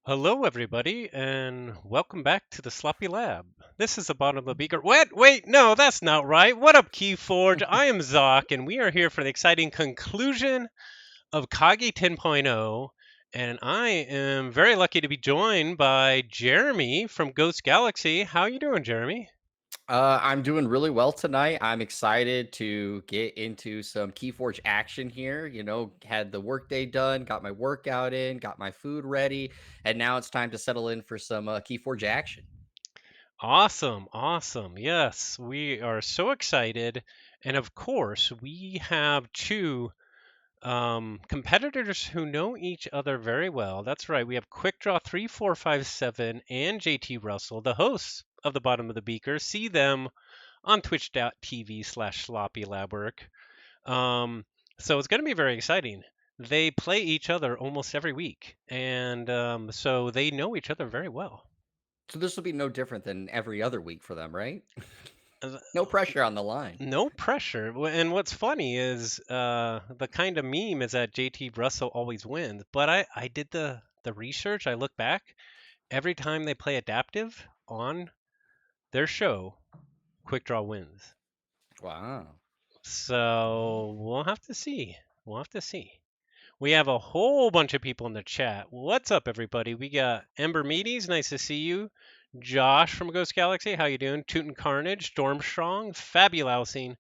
Hello, everybody, and welcome back to the Sloppy Lab. This is the bottom of the beaker. Wait, no, that's not right. What up, Keyforge? I am Zoc, and we are here for the exciting conclusion of KAGI 10.0. And I am very lucky to be joined by Jeremy from Ghost Galaxy. How you doing, Jeremy? I'm doing really well tonight. I'm excited to get into some Keyforge action here. Had the workday done, got my workout in, got my food ready, and now it's time to settle in for some Keyforge action. Awesome, awesome. Yes, we are so excited. And of course, we have two competitors who know each other very well. That's right. We have quickdraw3457 and jtrussell, the hosts of the bottom of the beaker. See them on twitch.tv/sloppy labwork. So it's going to be very exciting. They play each other almost every week, and so they know each other very well. So this will be no different than every other week for them, right? Uh, No pressure on the line. No pressure. And what's funny is the kind of meme is that JT Russell always wins. But I did the research. I look back every time they play adaptive on their show, Quick Draw wins. Wow. So we'll have to see. We'll have to see. We have a whole bunch of people in the chat. What's up, everybody? We got Ember Meaties. Nice to see you. Josh from Ghost Galaxy. How you doing? Tootin' Carnage. Stormstrong. Fabulousing.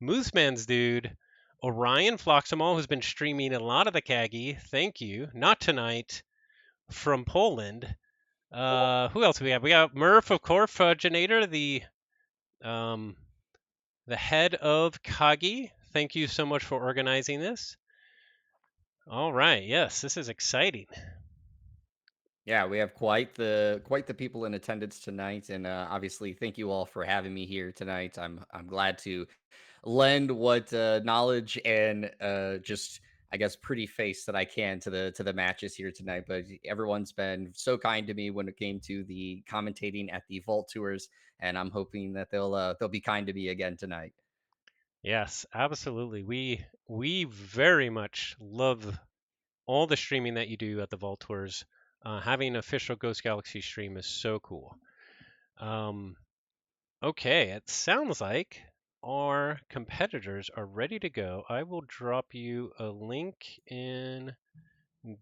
Mooseman's dude, Orion Floximal, who's been streaming a lot of the KAGI. Thank you. Not tonight from Poland. Who else do we have? We got Murph, of course, Fudgenator, um, the head of KAGI. Thank you so much for organizing this. All right. Yes, this is exciting. Yeah, we have quite the people in attendance tonight, and obviously, thank you all for having me here tonight. I'm glad to lend what knowledge and just I guess pretty face that I can to the matches here tonight. But everyone's been so kind to me when it came to the commentating at the Vault Tours, and I'm hoping that they'll be kind to me again tonight. Yes, absolutely. We very much love all the streaming that you do at the Vault Tours. Having an official Ghost Galaxy stream is so cool. Um, Okay, it sounds like our competitors are ready to go. I will drop you a link in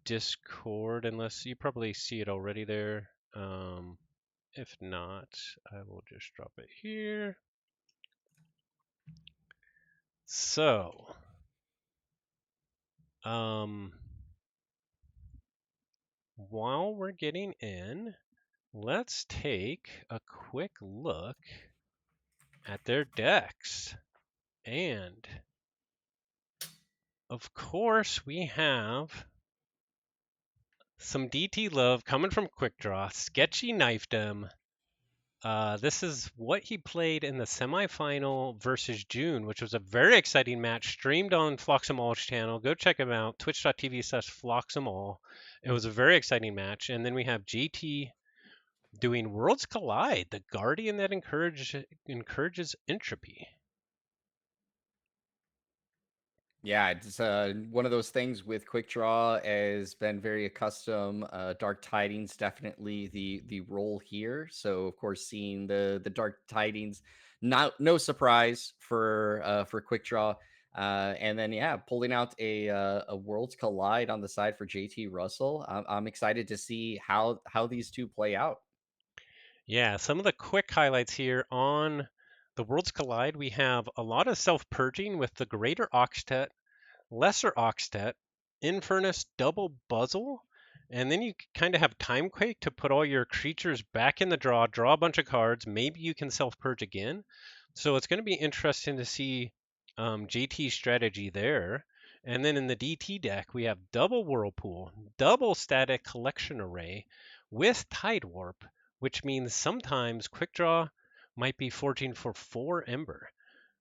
Discord, unless you probably see it already there. If not, I will just drop it here. So, um, while we're getting in, let's take a quick look at their decks. And of course, we have some DT love coming from Quick Draw. Sketchy knifed him. This is what he played in the semifinal versus June, which was a very exciting match streamed on Floxamall's channel. Go check him out, twitch.tv/Floxamall. It was a very exciting match. And then we have GT doing Worlds Collide, the guardian that encourages entropy. Yeah, it's one of those things with Quick Draw has been very accustomed. Dark Tidings definitely the role here. So of course, seeing the Dark Tidings, not no surprise for Quick Draw. And then yeah, pulling out a Worlds Collide on the side for JT Russell. I'm excited to see how these two play out. Yeah, some of the quick highlights here on the Worlds Collide. We have a lot of self-purging with the Greater Oxtet, Lesser Oxtet, Infernus double Buzzle, and then you kind of have Timequake to put all your creatures back in the draw a bunch of cards. Maybe you can self-purge again. So it's going to be interesting to see JT's strategy there. And then in the DT deck, we have double Whirlpool, double Static Collection Array with Tide Warp, which means sometimes Quick Draw might be forging for 4 Ember.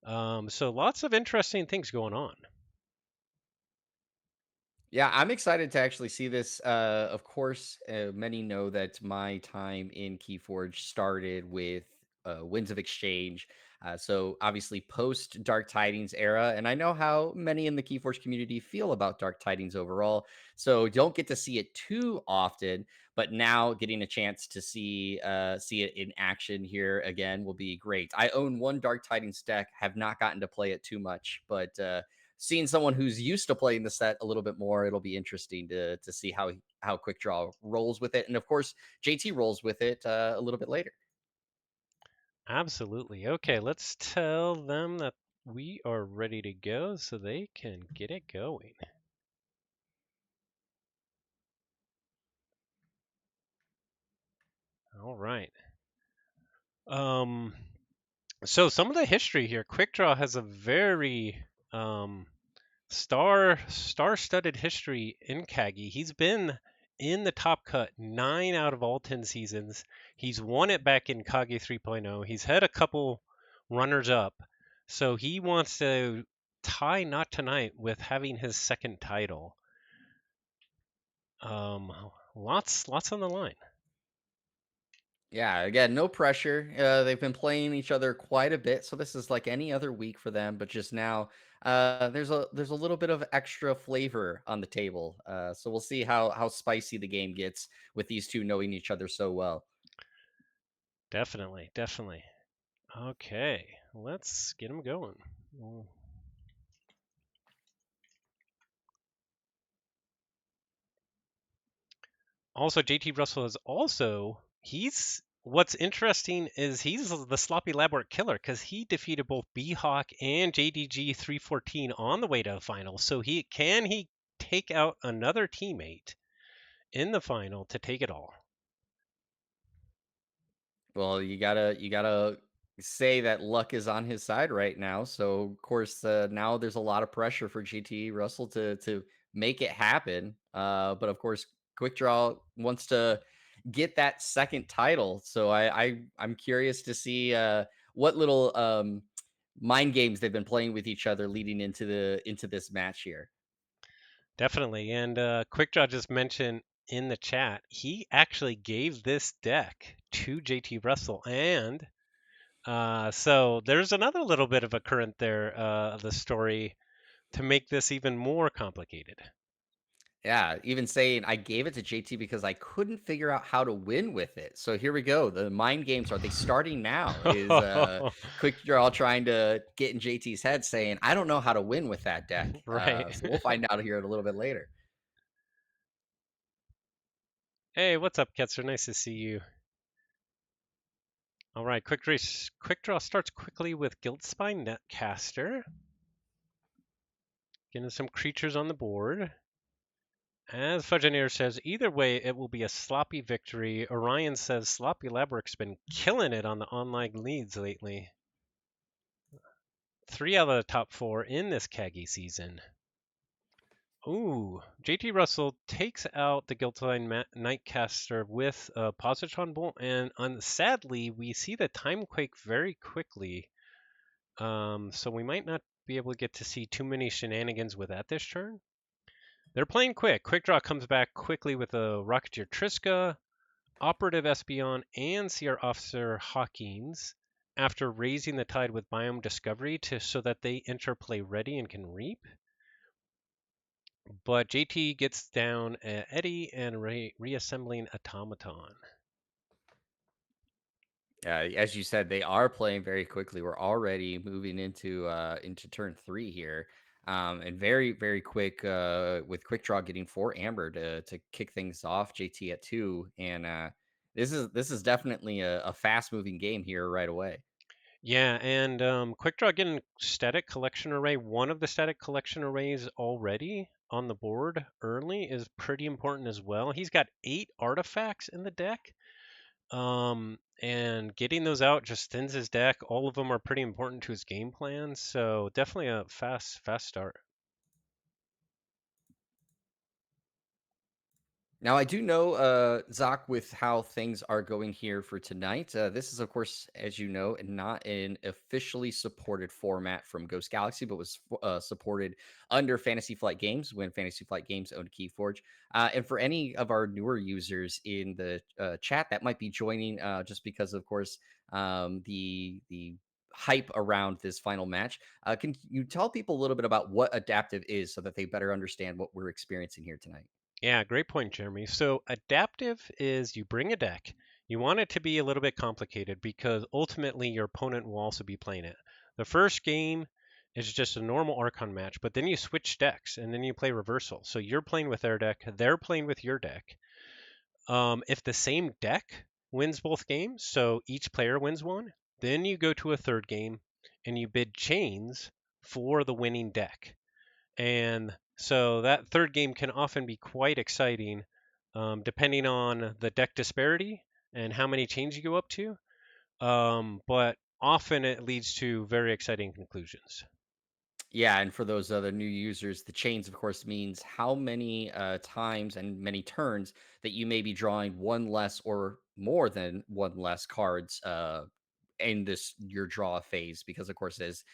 So lots of interesting things going on. Yeah, I'm excited to actually see this. Of course, many know that my time in Keyforge started with Winds of Exchange. So obviously post Dark Tidings era, and I know how many in the Keyforge community feel about Dark Tidings overall. So don't get to see it too often, but now getting a chance to see it in action here again will be great. I own one Dark Tidings deck, have not gotten to play it too much, but seeing someone who's used to playing the set a little bit more, it'll be interesting to see how Quick Draw rolls with it, and of course JT rolls with it a little bit later. Absolutely. Okay, let's tell them that we are ready to go so they can get it going. All right. Um, so some of the history here. Quick Draw has a very star-studded history in KAGI. He's been in the top cut 9 out of all 10 seasons. He's won it back in KAGI 3.0. He's had a couple runners up. So he wants to tie Not Tonight with having his second title. Um, lots on the line. Yeah, again, no pressure. They've been playing each other quite a bit, so this is like any other week for them. But just now, there's a little bit of extra flavor on the table. So we'll see how spicy the game gets with these two knowing each other so well. Definitely, definitely. Okay, let's get him going. Also, JT Russell is also he's what's interesting is he's the Sloppy Labwork killer because he defeated both B-Hawk and JDG 314 on the way to the final. So he take out another teammate in the final to take it all. Well, you gotta say that luck is on his side right now. So of course, now there's a lot of pressure for GT Russell to make it happen. But of course, Quick Draw wants to get that second title. So I'm curious to see what little mind games they've been playing with each other leading into this match here. Definitely. And Quickdraw just mentioned in the chat, he actually gave this deck to JT Russell. And so there's another little bit of a current there of the story to make this even more complicated. Yeah, even saying I gave it to JT because I couldn't figure out how to win with it. So here we go. The mind games, are they starting now? Is Quick Draw trying to get in JT's head saying, I don't know how to win with that deck. Right. So we'll find out here a little bit later. Hey, what's up, Ketzer? Nice to see you. All right, Quick Draw starts quickly with Guildspine Netcaster. Getting some creatures on the board. As Fudgeneer says, either way, it will be a sloppy victory. Orion says Sloppy Labwork's been killing it on the online leads lately. 3 out of the top 4 in this KAGI season. Ooh, JT Russell takes out the Guiltline Nightcaster with a Positron Bolt, and sadly, we see the Timequake very quickly. So we might not be able to get to see too many shenanigans with that this turn. They're playing quick. Quick Draw comes back quickly with a Rocketeer Triska, Operative Espion, and CR Officer Hawkins after raising the tide with Biome Discovery so that they enter play ready and can reap. But JT gets down Eddie and reassembling Automaton. As you said, they are playing very quickly. We're already moving into turn three here, and very quick with Quick Draw getting 4 amber to kick things off. JT at 2, and this is definitely a fast moving game here right away. Yeah, and Quick Draw getting static collection array. One of the static collection arrays already on the board early is pretty important as well. He's got 8 artifacts in the deck. And getting those out just thins his deck. All of them are pretty important to his game plan. So definitely a fast start. Now, I do know, Zach, with how things are going here for tonight. This is, of course, as you know, not an officially supported format from Ghost Galaxy, but was supported under Fantasy Flight Games when Fantasy Flight Games owned Keyforge. And for any of our newer users in the chat that might be joining, just because, of course, the hype around this final match. Can you tell people a little bit about what adaptive is so that they better understand what we're experiencing here tonight? Yeah, great point, Jeremy. So adaptive is you bring a deck. You want it to be a little bit complicated because ultimately your opponent will also be playing it. The first game is just a normal Archon match, but then you switch decks and then you play reversal. So you're playing with their deck, they're playing with your deck. If the same deck wins both games, so each player wins one, then you go to a third game and you bid chains for the winning deck. And so that third game can often be quite exciting, depending on the deck disparity and how many chains you go up to. But often it leads to very exciting conclusions. Yeah, and for those other new users, the chains, of course, means how many times and many turns that you may be drawing one less or more than one less cards in this your draw phase. Because, of course, as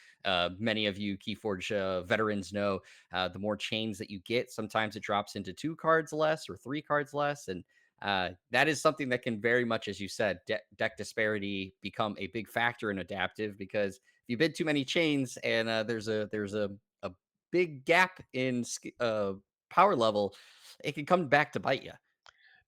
many of you Keyforge veterans know, the more chains that you get, sometimes it drops into 2 cards less or 3 cards less, and that is something that can very much, as you said, deck disparity become a big factor in adaptive because if you bid too many chains and there's a big gap in power level, it can come back to bite you.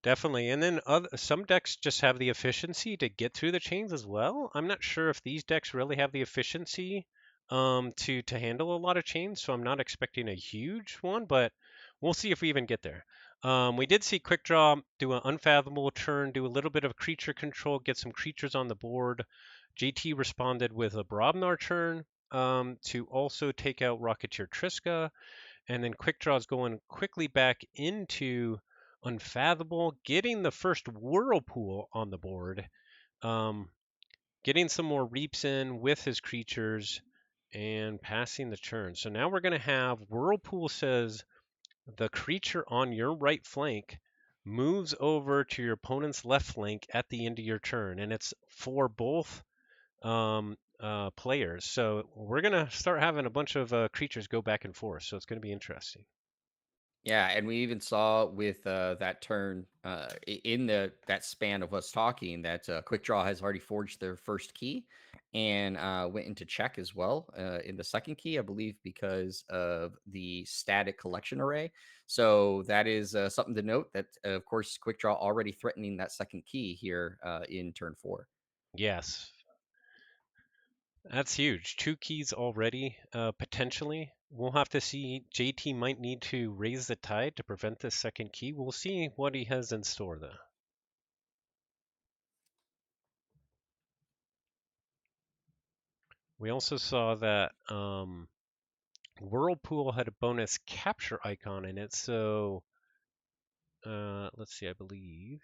Definitely. And then some decks just have the efficiency to get through the chains as well. I'm not sure if these decks really have the efficiency to handle a lot of chains, so I'm not expecting a huge one, but we'll see if we even get there. We did see Quick Draw do an unfathomable turn, do a little bit of creature control, get some creatures on the board. JT responded with a Brobnar turn to also take out Rocketeer Triska. And then Quick Draw is going quickly back into Unfathomable, getting the first Whirlpool on the board, um, getting some more Reaps in with his creatures, and passing the turn. So now we're going to have Whirlpool says the creature on your right flank moves over to your opponent's left flank at the end of your turn, and it's for both players. So we're going to start having a bunch of creatures go back and forth. So it's going to be interesting. Yeah, and we even saw with that turn in the that span of us talking that Quick Draw has already forged their first key and went into check as well in the second key, I believe, because of the static collection array. So that is something to note. That of course, Quick Draw already threatening that second key here in turn 4. Yes, that's huge. Two keys already, potentially. We'll have to see. JT might need to raise the tide to prevent this second key. We'll see what he has in store, though. We also saw that Whirlpool had a bonus capture icon in it, so let's see, I believe.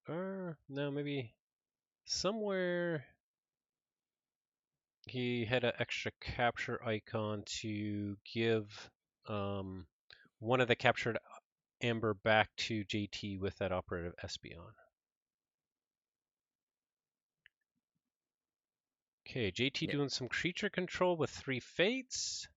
No, maybe somewhere he had an extra capture icon to give um, one of the captured Amber back to JT with that operative Espeon. Okay, JT doing some creature control with 3 Fates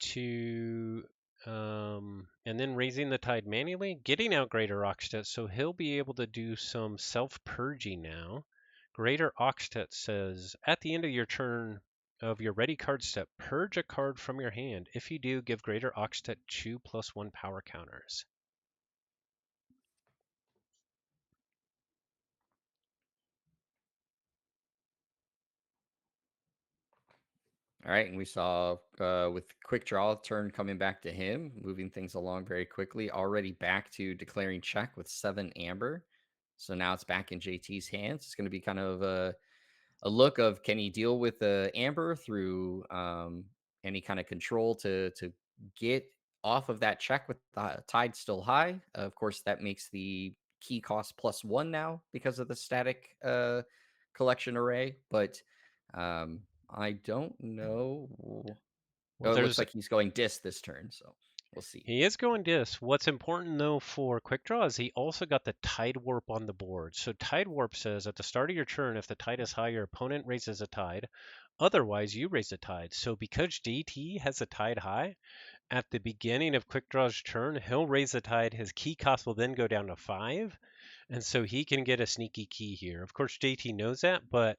to and then raising the tide manually, getting out Greater Oxtet, so he'll be able to do some self-purging now. Greater Oxtet says, at the end of your turn of your ready card step, purge a card from your hand. If you do, give Greater Oxtet 2+1 power counters. All right, and we saw with Quick Draw turn coming back to him, moving things along very quickly. Already back to declaring check with 7 Amber. So now it's back in JT's hands. It's going to be kind of a look of can he deal with the Amber through any kind of control to get off of that check with the tide still high. Of course, that makes the key cost +1 now because of the static collection array, but I don't know. Well, Oh, it looks there's like he's going dis this turn, so we'll see. He is going dis. What's important though for Quick Draw is he also got the Tide Warp on the board. So Tide Warp says at the start of your turn, if the tide is high, your opponent raises a tide. Otherwise, you raise a tide. So because JT has a tide high, at the beginning of Quick Draw's turn, he'll raise the tide. His key cost will then go down to 5. And so he can get a sneaky key here. Of course, JT knows that, but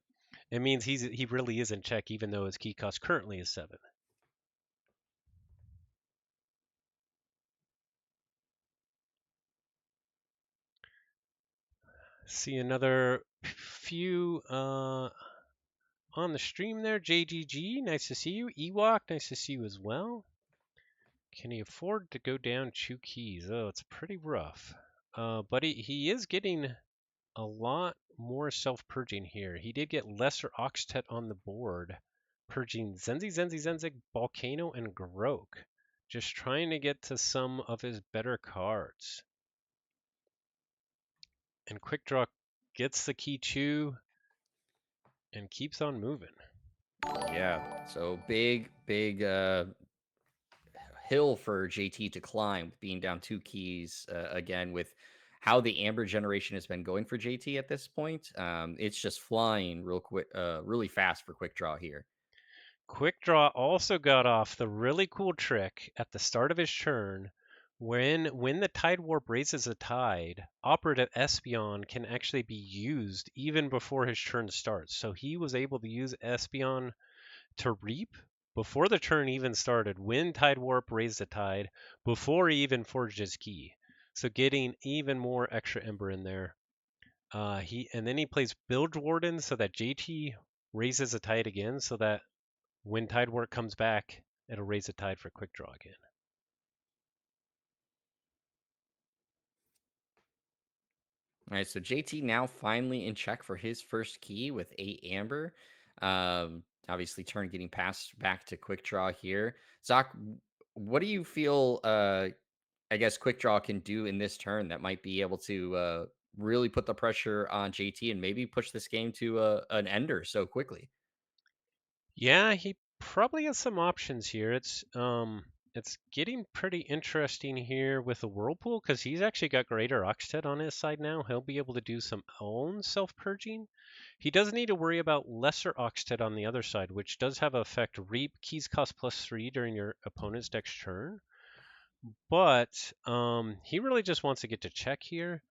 It means he really is in check, even though his key cost currently is 7. See another few on the stream there. JGG, nice to see you. Ewok, nice to see you as well. Can he afford to go down 2 keys? Oh, it's pretty rough. But he is getting a lot more self-purging here. He did get lesser Oxtet on the board, purging Zenzig, Volcano, and Grok. Just trying to get to some of his better cards. And Quick Draw gets the key 2 and keeps on moving. Yeah. So big hill for JT to climb, being down 2 keys again with how the Amber generation has been going for JT at this point. It's just flying real quick, really fast for Quick Draw here. Quick Draw also got off the really cool trick at the start of his turn. When the Tide Warp raises a tide, Operative Espeon can actually be used even before his turn starts. So he was able to use Espeon to reap before the turn even started, when Tide Warp raised the tide, before he even forged his key. So getting even more extra Ember in there. And then he plays Bilge Warden so that JT raises a tide again, so that when Tide Warp comes back, it'll raise a tide for Quick Draw again. All right, so JT now finally in check for his first key with 8 Amber. Obviously, turn getting passed back to Quick Draw here. Zach, what do you feel? I guess Quick Draw can do in this turn that might be able to really put the pressure on JT and maybe push this game to an ender so quickly. Yeah, he probably has some options here. It's getting pretty interesting here with the Whirlpool because he's actually got Greater Oxted on his side now. He'll be able to do some own self-purging. He does need to worry about Lesser Oxted on the other side, which does have effect Reap. Keys cost +3 during your opponent's next turn. But he really just wants to get to check here.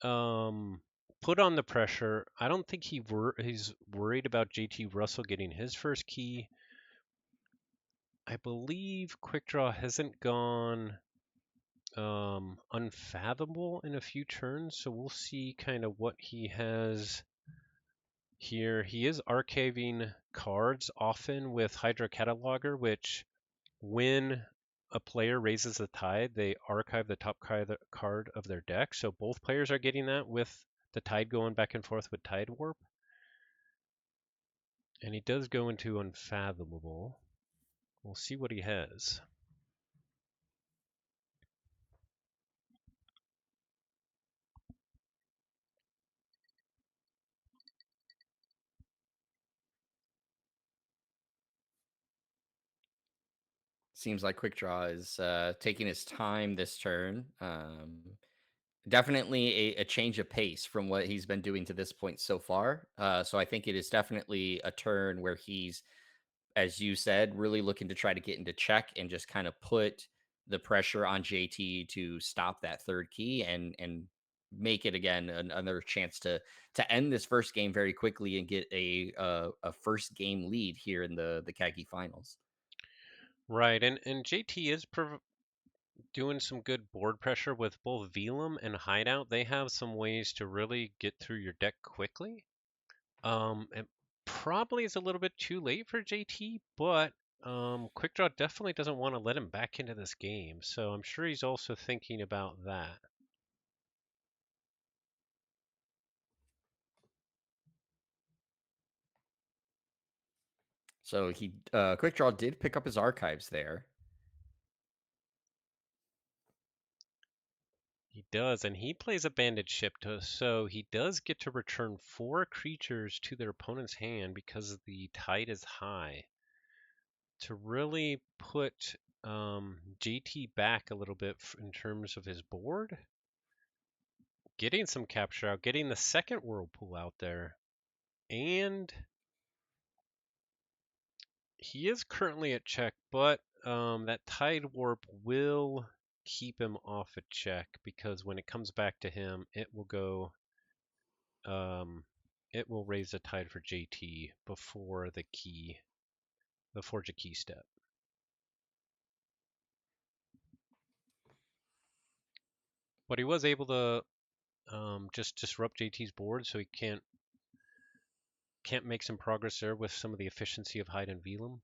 Put on the pressure. I don't think he's worried about JT Russell getting his first key. I believe Quick Draw hasn't gone unfathomable in a few turns, so we'll see kind of what he has here. He is archiving cards often with Hydra Cataloger, which when a player raises the tide, they archive the top card of their deck. So both players are getting that with the tide going back and forth with Tide Warp. And he does go into Unfathomable. We'll see what he has. Seems like Quick Draw is taking his time this turn. Definitely a change of pace from what he's been doing to this point so far. So I think it is definitely a turn where he's, as you said, really looking to try to get into check and just kind of put the pressure on JT to stop that third key and make it again another chance to end this first game very quickly and get a first game lead here in the KAGI finals. Right, and JT is doing some good board pressure with both Velum and Hideout. They have some ways to really get through your deck quickly. It probably is a little bit too late for JT, but Quick Draw definitely doesn't want to let him back into this game, so I'm sure he's also thinking about that. So he Quick Draw did pick up his archives there. He does, and he plays a banded ship, so he does get to return 4 creatures to their opponent's hand because the tide is high. To really put JT back a little bit in terms of his board, getting some capture out, getting the second Whirlpool out there, and he is currently at check, but that Tide Warp will keep him off a check because when it comes back to him, um, it will raise the tide for JT before the forge a key step. But he was able to just disrupt JT's board, so he can't make some progress there with some of the efficiency of Hyde and Velum.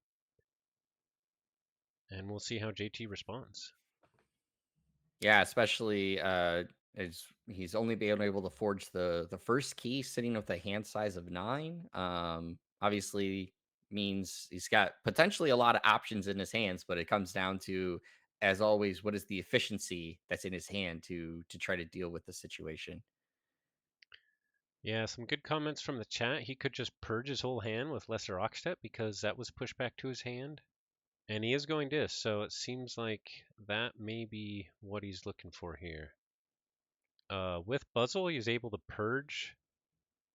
And we'll see how JT responds. Yeah, especially as he's only been able to forge the first key sitting with a hand size of 9. Obviously means he's got potentially a lot of options in his hands, but it comes down to, as always, what is the efficiency that's in his hand to try to deal with the situation. Yeah, some good comments from the chat. He could just purge his whole hand with Lesser Oxtet because that was pushed back to his hand. And he is going disc, so it seems like that may be what he's looking for here. With Buzzle, he's able to purge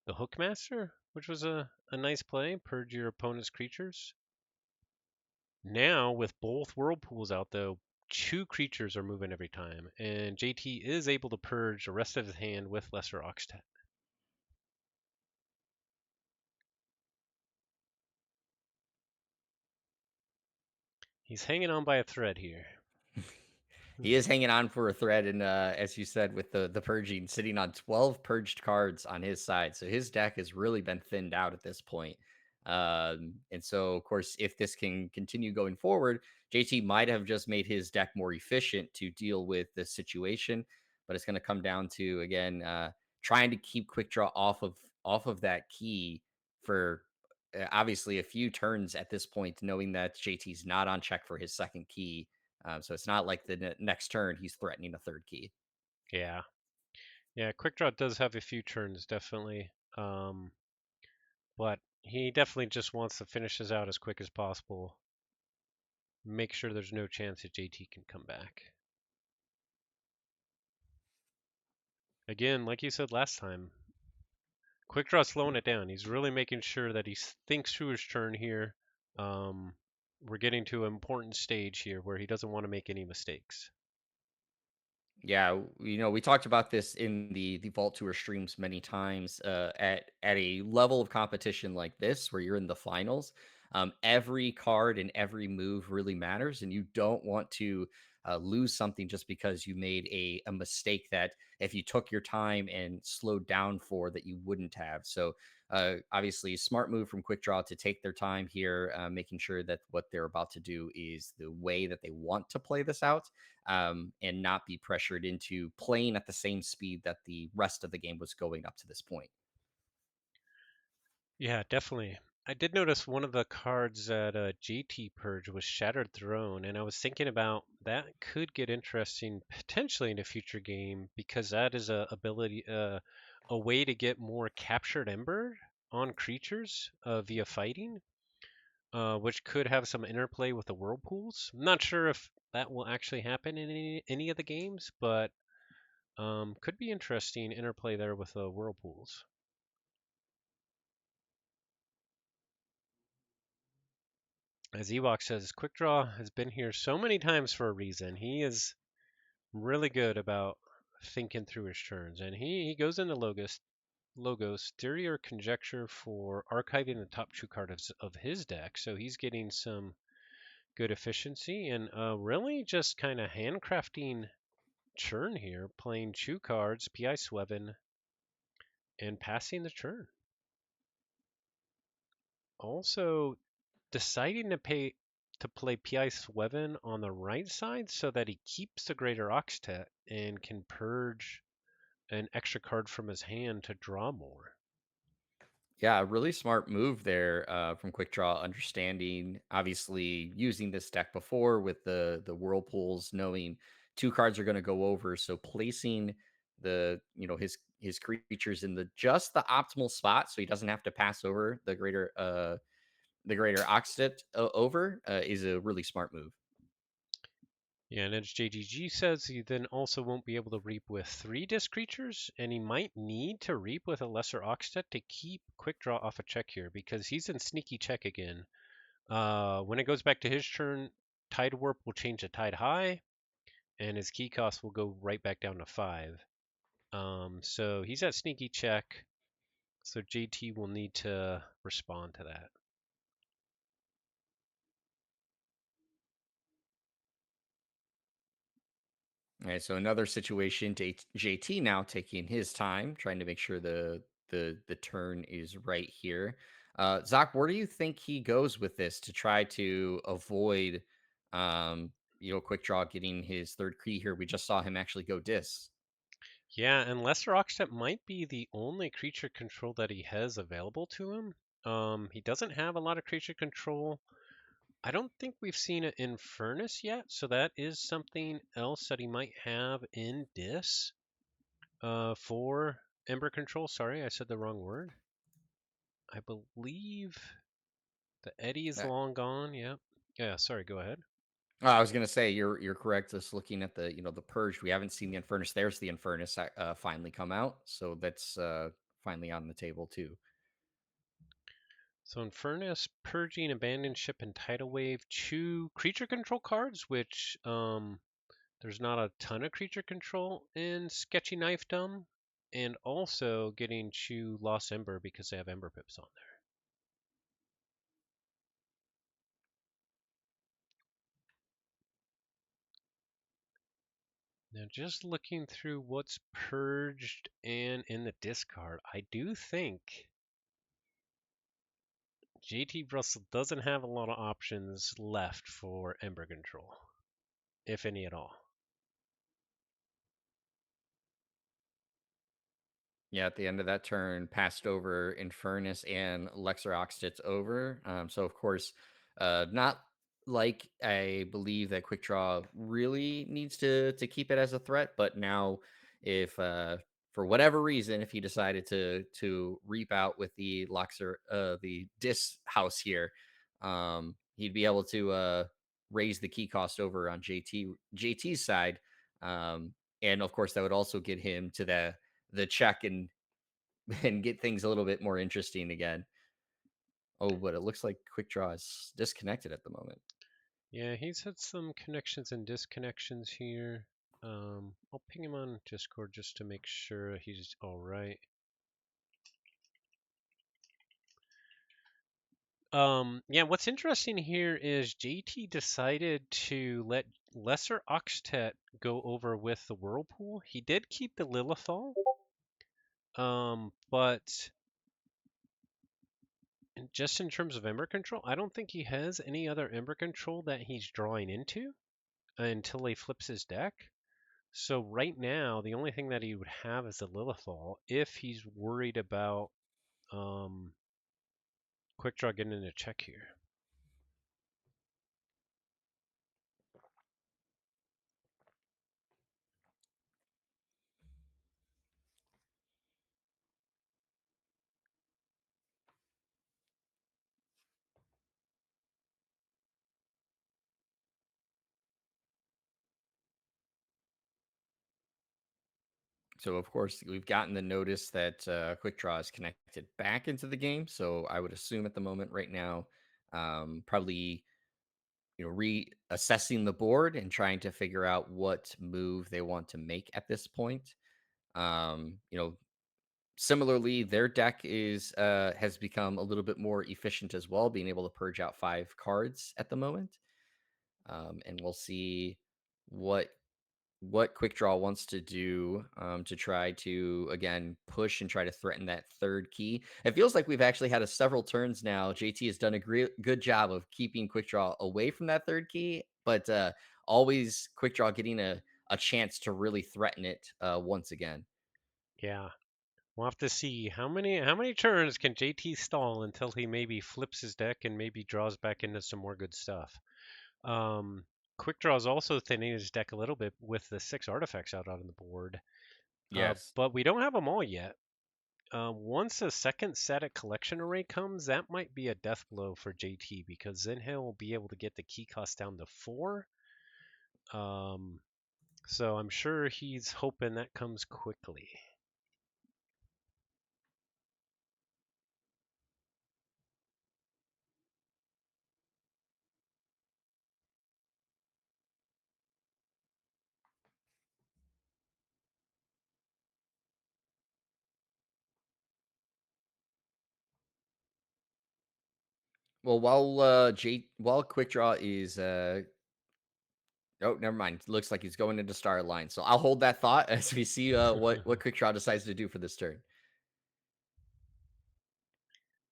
the Hookmaster, which was a nice play. Purge your opponent's creatures. Now, with both Whirlpools out, though, 2 creatures are moving every time, and JT is able to purge the rest of his hand with Lesser Oxtet. He's hanging on by a thread here. He is hanging on for a thread, and as you said, with the purging, sitting on 12 purged cards on his side, so his deck has really been thinned out at this point. And so, of course, if this can continue going forward, JT might have just made his deck more efficient to deal with the situation, but it's going to come down to, again, trying to keep quick draw off of that key for obviously a few turns at this point, knowing that JT's not on check for his second key, so it's not like the next turn he's threatening a third key. Yeah. Yeah, Quick Draw does have a few turns, definitely. But he definitely just wants to finish this out as quick as possible. Make sure there's no chance that JT can come back. Again, like you said last time, Quick Draw slowing it down. He's really making sure that he thinks through his turn here. Um, we're getting to an important stage here where he doesn't want to make any mistakes. Yeah, we talked about this in the Vault Tour streams many times. At a level of competition like this, where you're in the finals, every card and every move really matters, and you don't want to lose something just because you made a mistake that, if you took your time and slowed down for, that you wouldn't have. So obviously, smart move from Quick Draw to take their time here, making sure that what they're about to do is the way that they want to play this out, and not be pressured into playing at the same speed that the rest of the game was going up to this point. Yeah, definitely. I did notice one of the cards that JT Purge was Shattered Throne, and I was thinking about that could get interesting potentially in a future game because that is a way to get more Captured Ember on creatures via fighting, which could have some interplay with the Whirlpools. I'm not sure if that will actually happen in any of the games, but could be interesting interplay there with the Whirlpools. As Ewok says, Quick Draw has been here so many times for a reason. He is really good about thinking through his turns, and he goes into Logos Theory or Conjecture for archiving the top 2 card of his deck, so he's getting some good efficiency and really just kind of handcrafting churn here, playing 2 cards, PI Sweven, and passing the turn. Also, deciding to play PI Sweven on the right side so that he keeps the Greater Oxtet and can purge an extra card from his hand to draw more. Yeah, a really smart move there from Quick Draw, understanding, obviously using this deck before with the whirlpools, knowing 2 cards are going to go over, so placing his creatures in the optimal spot, so he doesn't have to pass over the greater Oxtet over, is a really smart move. Yeah, and as JGG says, he then also won't be able to reap with 3 disc creatures, and he might need to reap with a lesser Oxtet to keep Quick Draw off a check here because he's in sneaky check again. When it goes back to his turn, Tide Warp will change to Tide High, and his key cost will go right back down to 5. So he's at sneaky check. So JT will need to respond to that. All right, so another situation, JT now taking his time, trying to make sure the turn is right here. Zach, where do you think he goes with this to try to avoid, quick draw getting his third key here? We just saw him actually go dis. Yeah, and Lesser Oxtet might be the only creature control that he has available to him. He doesn't have a lot of creature control. I don't think we've seen it in Furnace yet, so that is something else that he might have in Dis for Ember Control. Sorry, I said the wrong word. I believe the Eddy is Uh, long gone. Yep. Yeah, sorry, go ahead. I was gonna say you're correct. Just looking at the purge, we haven't seen the Infernus. There's the Infernus finally come out, so that's finally on the table too. So in Furnace, Purging, Abandoned Ship, and Tidal Wave, 2 creature control cards, which there's not a ton of creature control in Sketchy Knifedom, and also getting Chew Lost Ember because they have Ember Pips on there. Now, just looking through what's purged and in the discard, I do think JT Russell doesn't have a lot of options left for Ember Control, if any at all. Yeah, at the end of that turn, passed over Infernus and Lexer Oxtit's over. So of course, not like I believe that Quick Draw really needs to keep it as a threat, but now if for whatever reason, if he decided to reap out with the Luxor the Dis house here, he'd be able to raise the key cost over on JT's side. And of course that would also get him to the check and get things a little bit more interesting again. Oh, but it looks like Quick Draw is disconnected at the moment. Yeah, he's had some connections and disconnections here. I'll ping him on Discord just to make sure he's all right. Yeah, what's interesting here is JT decided to let Lesser Oxtet go over with the Whirlpool. He did keep the Lilithal, but just in terms of Ember Control, I don't think he has any other Ember Control that he's drawing into until he flips his deck. So right now, the only thing that he would have is the Lilithal if he's worried about Quick Draw getting in a check here. So of course we've gotten the notice that Quick Draw is connected back into the game. So I would assume at the moment right now, probably reassessing the board and trying to figure out what move they want to make at this point. Um, you know, Similarly, their deck is has become a little bit more efficient as well, being able to purge out 5 cards at the moment. And we'll see what Quick Draw wants to do to try to again push and try to threaten that third key. It feels like we've actually had several turns now. JT has done a good job of keeping Quick Draw away from that third key, but always Quick Draw getting a chance to really threaten it once again. Yeah, we'll have to see how many turns can JT stall until he maybe flips his deck and maybe draws back into some more good stuff. Um, Quick Draw is also thinning his deck a little bit with the 6 artifacts out on the board, Yes. but we don't have them all yet. Once a second static collection array comes, that might be a death blow for JT because then he'll be able to get the key cost down to 4. Um, so I'm sure he's hoping that comes quickly. Well, while Quick Draw is oh, never mind. Looks like he's going into Star Line. So I'll hold that thought as we see what Quick Draw decides to do for this turn.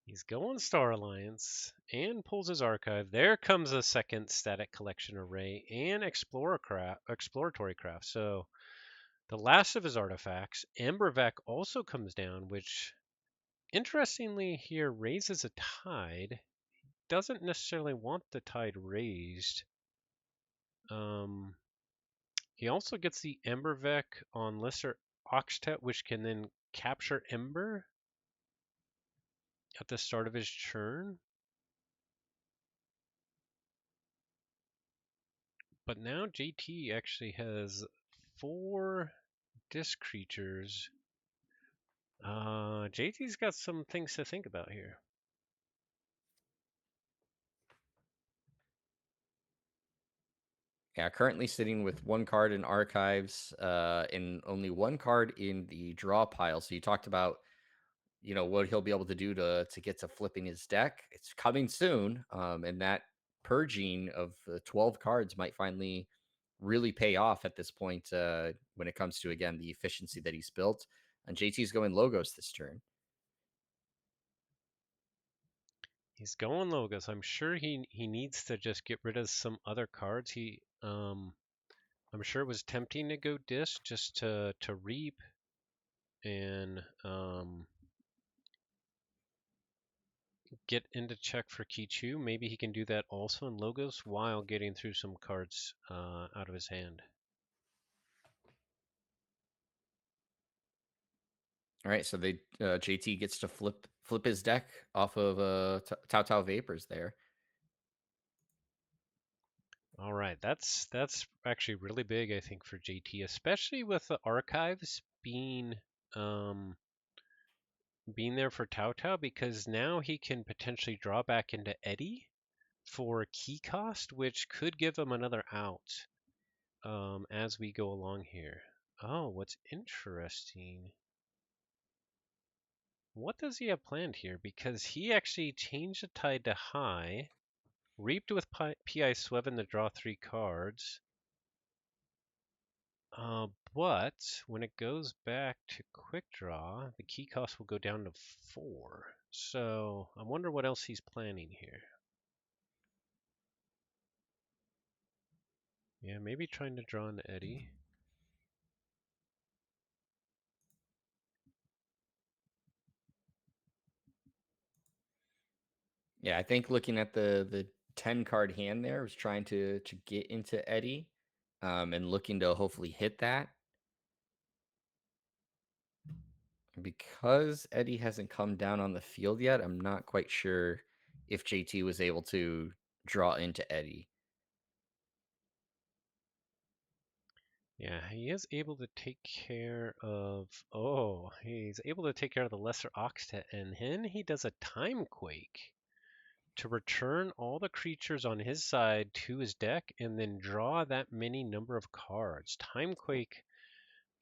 He's going Star Alliance and pulls his archive. There comes a second static collection array and exploratory craft. So the last of his artifacts, Embervac also comes down, which interestingly here raises a tide. Doesn't necessarily want the tide raised. Um, he also gets the Embervac on Lesser Oxtet, which can then capture Ember at the start of his turn. But now JT actually has 4 disc creatures. JT's got some things to think about here. Yeah, currently sitting with one card in archives, and only one card in the draw pile. So you talked about, what he'll be able to do to get to flipping his deck. It's coming soon, and that purging of the 12 cards might finally really pay off at this point, when it comes to, again, the efficiency that he's built. And JT's going Logos this turn. He's going Logos. I'm sure he needs to just get rid of some other cards. I'm sure it was tempting to go disc just to reap and get into check for Kichu. Maybe he can do that also in Logos while getting through some cards out of his hand. All right, so they JT gets to flip his deck off of Tau Tau Vapors there. All right, that's actually really big, I think, for JT, especially with the archives um, being there for Tau Tau, because now he can potentially draw back into Eddie for key cost, which could give him another out as we go along here. Oh, what's interesting? What does he have planned here? Because he actually changed the tide to high, reaped with PI Sweven to draw 3 cards. But when it goes back to quick draw, the key cost will go down to 4. So I wonder what else he's planning here. Yeah, maybe trying to draw into Eddie. Yeah, I think looking at the 10 card hand there was trying to get into Eddie, and looking to hopefully hit that. Because Eddie hasn't come down on the field yet, I'm not quite sure if JT was able to draw into Eddie. Yeah, he is able to take care of. Oh, he's able to take care of the Lesser Oxtet, and then he does a Time Quake to return all the creatures on his side to his deck and then draw that many number of cards. Timequake,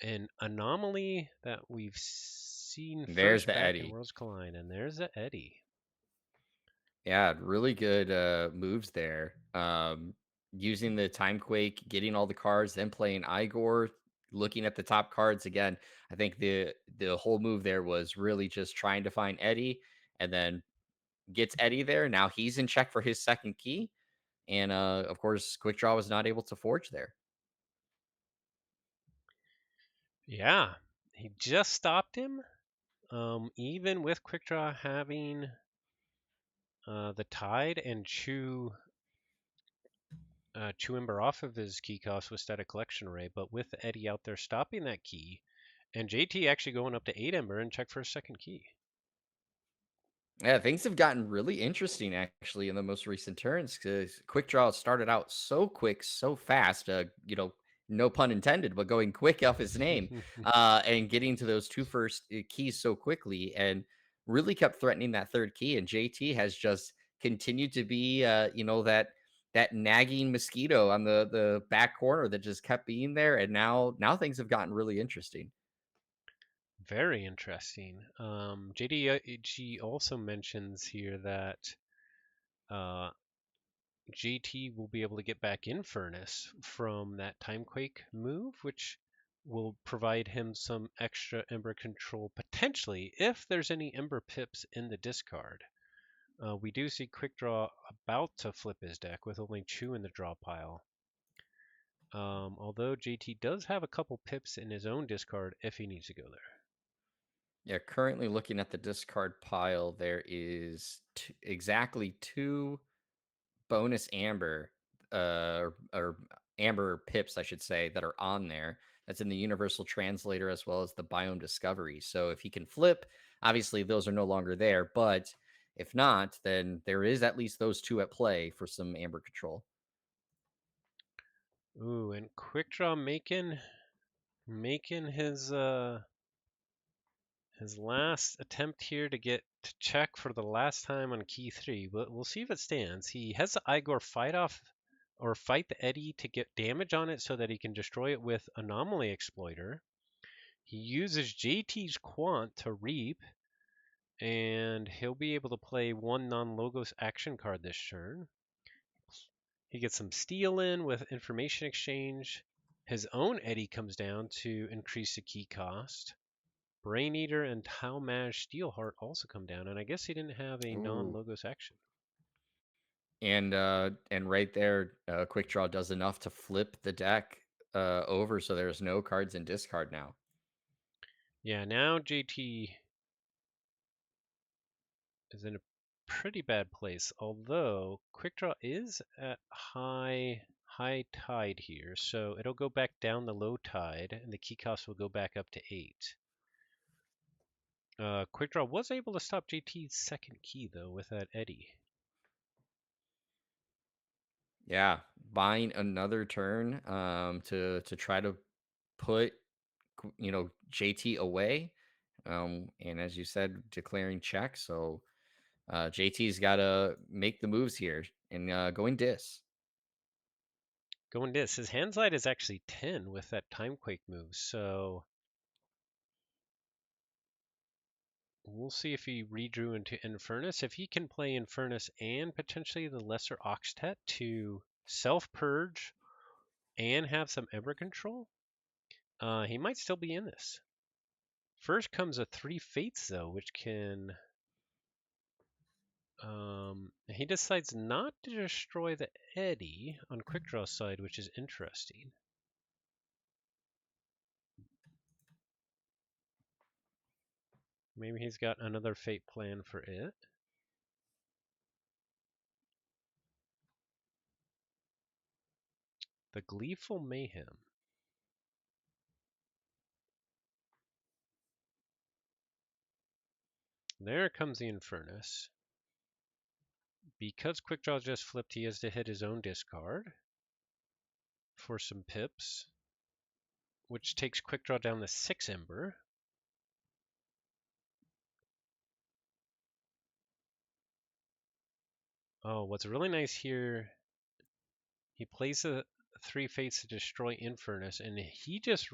an anomaly that we've seen There's first the back in Eddie. Worlds Collide, and there's the Eddie. Yeah, really good moves there. Using the time quake, getting all the cards, then playing Igor, looking at the top cards again. I think the whole move there was really just trying to find Eddie, and then gets Eddie there. Now he's in check for his second key, and of course, Quick Draw was not able to forge there. Yeah, he just stopped him. Even with Quick Draw having the Tide and Chew Ember off of his key cost with Static Collection Array, but with Eddie out there stopping that key, and JT actually going up to 8 Ember and check for his second key. Yeah, things have gotten really interesting actually in the most recent turns because Quick Draw started out so quick, so fast. No pun intended, but going quick off his name, and getting to those two first keys so quickly, and really kept threatening that third key. And JT has just continued to be, that nagging mosquito on the back corner that just kept being there. And now things have gotten really interesting. Very interesting. JDG also mentions here that JT will be able to get back in Furnace from that Timequake move, which will provide him some extra Ember control potentially if there's any Ember pips in the discard. We do see Quick Draw about to flip his deck with only 2 in the draw pile. Although JT does have a couple pips in his own discard if he needs to go there. Yeah, currently looking at the discard pile, there is exactly 2 bonus amber, or amber pips, I should say, that are on there. That's in the Universal Translator as well as the Biome Discovery. So if he can flip, obviously those are no longer there. But if not, then there is at least those 2 at play for some amber control. Ooh, and Quick Draw making his last attempt here to get to check for the last time on key 3, but we'll see if it stands. He has the Igor fight the Eddy to get damage on it so that he can destroy it with Anomaly Exploiter. He uses JT's Quant to reap, and he'll be able to play 1 non-logos action card this turn. He gets some steal in with information exchange. His own Eddy comes down to increase the key cost. Brain Eater and Talmage Steelheart also come down, and I guess he didn't have a Ooh. non-logos action. And right there, Quick Draw does enough to flip the deck over, so there's no cards in discard now. Yeah, now JT is in a pretty bad place, although Quick Draw is at high tide here, so it'll go back down the low tide, and the key cost will go back up to 8. Quick Draw was able to stop JT's second key, though, with that Eddy. Yeah, buying another turn to try to put JT away, and as you said, declaring check. So JT's got to make the moves here and going dis. Going this, his hand side is actually 10 with that Timequake move, so we'll see if he redrew into Infernus. If he can play Infernus and potentially the Lesser Oxtet to self-purge and have some Ember control, he might still be in this. First comes a 3 Fates, though, which can... he decides not to destroy the Eddy on Quick Draw's side, which is interesting. Maybe he's got another Fate plan for it. The Gleeful Mayhem. There comes the Infernus. Because Quickdraw just flipped, he has to hit his own discard for some pips, which takes Quickdraw down to 6 Ember. Oh, what's really nice here, he plays a 3 Fates to destroy Infernus, and he just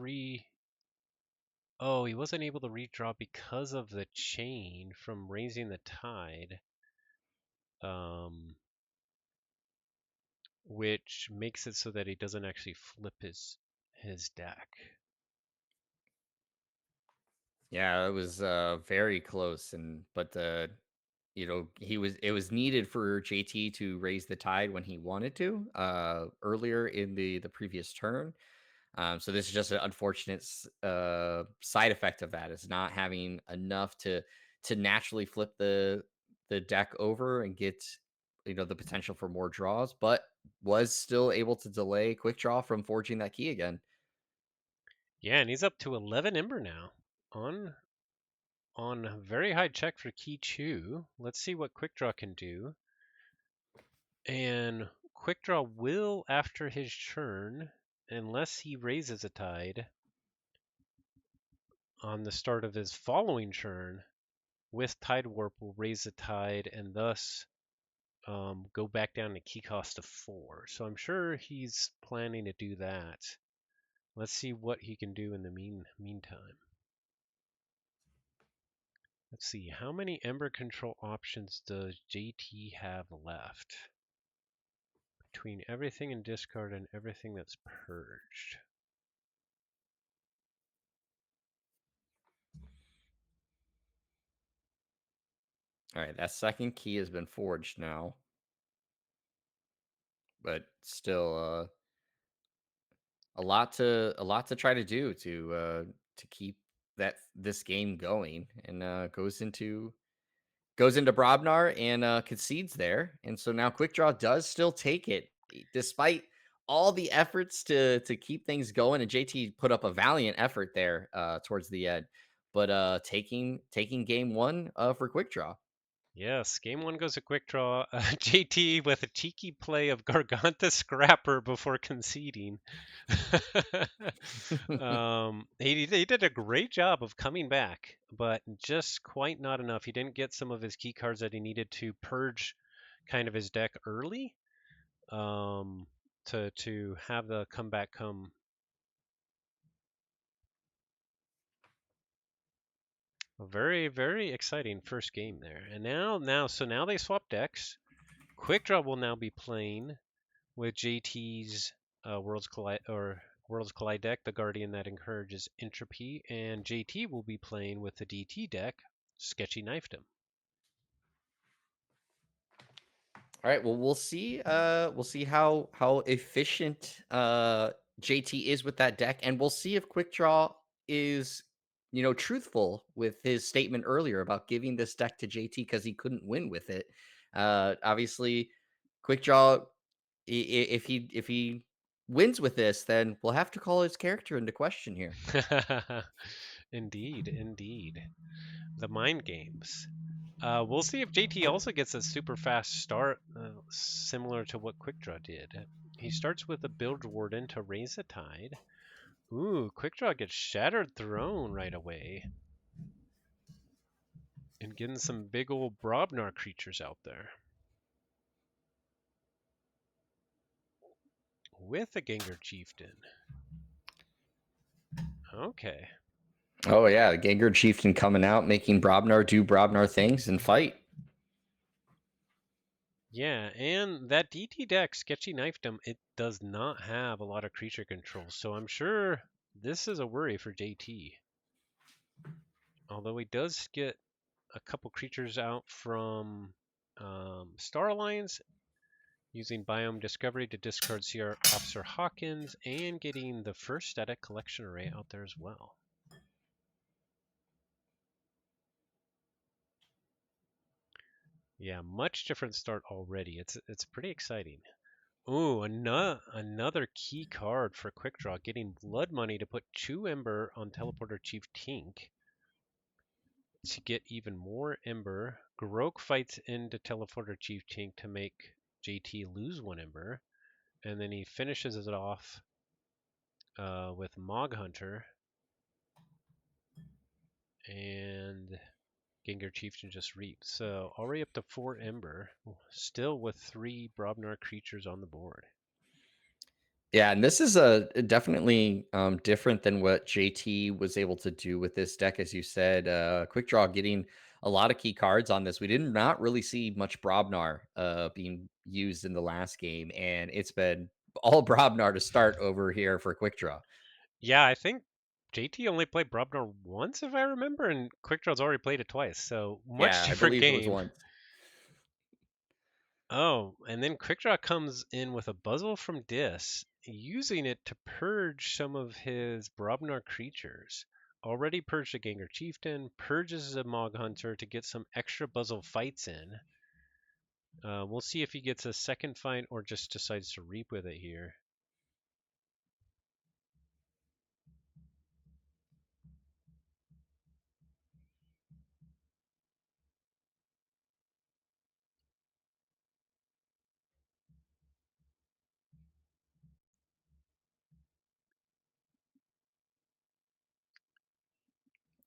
Oh, he wasn't able to redraw because of the chain from Raising the Tide, which makes it so that he doesn't actually flip his deck. Yeah, it was very close, but it was needed for JT to raise the tide when he wanted to earlier in the previous turn. So this is just an unfortunate side effect of that, is not having enough to naturally flip the deck over and get the potential for more draws, but was still able to delay Quick Draw from forging that key again. Yeah, and he's up to 11 Ember now on a very high check for Key 2. Let's see what Quick Draw can do. And Quick Draw will, after his turn, unless he raises a tide on the start of his following turn, with Tide Warp will raise the tide and thus go back down to key cost of 4. So I'm sure he's planning to do that. Let's see what he can do in the meantime. Let's see, how many Ember control options does JT have left? Between everything in discard and everything that's purged. All right, that second key has been forged now, but still a lot to try to do to keep this game going, and goes into Brobnar and concedes there, and so now Quick Draw does still take it despite all the efforts to keep things going, and JT put up a valiant effort there towards the end, but taking game one for Quick Draw. Yes, game one goes a quick draw. JT with a cheeky play of Garganta Scrapper before conceding. He did a great job of coming back, but just quite not enough. He didn't get some of his key cards that he needed to purge kind of his deck early to have the comeback come. A very, very exciting first game there. And now they swap decks. Quick Draw will now be playing with JT's Worlds Collide deck, the Guardian that encourages entropy, and JT will be playing with the DT deck, Sketchy Knifed him. All right, well we'll see how efficient JT is with that deck, and we'll see if Quick Draw is truthful with his statement earlier about giving this deck to JT because he couldn't win with it. Obviously, Quick Draw, if he wins with this, then we'll have to call his character into question here. Indeed, indeed. The mind games. We'll see if JT also gets a super fast start, similar to what Quick Draw did. He starts with a Bilge Warden to raise the tide. Ooh, Quick Draw gets Shattered Throne right away. And getting some big old Brobnar creatures out there. With a Gengar Chieftain. Okay. Oh yeah, Gengar Chieftain coming out, making Brobnar do Brobnar things and fight. Yeah, and that DT deck, Sketchy Knifedom, it does not have a lot of creature control, so I'm sure this is a worry for JT. Although he does get a couple creatures out from Star Alliance, using Biome Discovery to discard CR Officer Hawkins, and getting the first static collection array out there as well. Yeah, much different start already. It's pretty exciting. Ooh, another key card for Quick Draw, getting Blood Money to put 2 Ember on Teleporter Chief Tink to get even more Ember. Grok fights into Teleporter Chief Tink to make JT lose 1 Ember, and then he finishes it off with Mog Hunter, and Gengar Chieftain just reaped. So already up to 4 Ember, still with 3 Brobnar creatures on the board. Yeah, and this is a definitely different than what JT was able to do with this deck, as you said. Quick Draw getting a lot of key cards on this. We did not really see much Brobnar being used in the last game, and it's been all Brobnar to start over here for Quick Draw. Yeah, I think JT only played Brobnar once, if I remember, and Quick Draw's already played it twice, so much Yeah, I different believe it was game. once. Oh, and then Quick Draw comes in with a Buzzle from Dis, using it to purge some of his Brobnar creatures. Already purged a Gengar Chieftain, purges a Mog Hunter to get some extra Buzzle fights in. We'll see if he gets a second fight or just decides to reap with it here.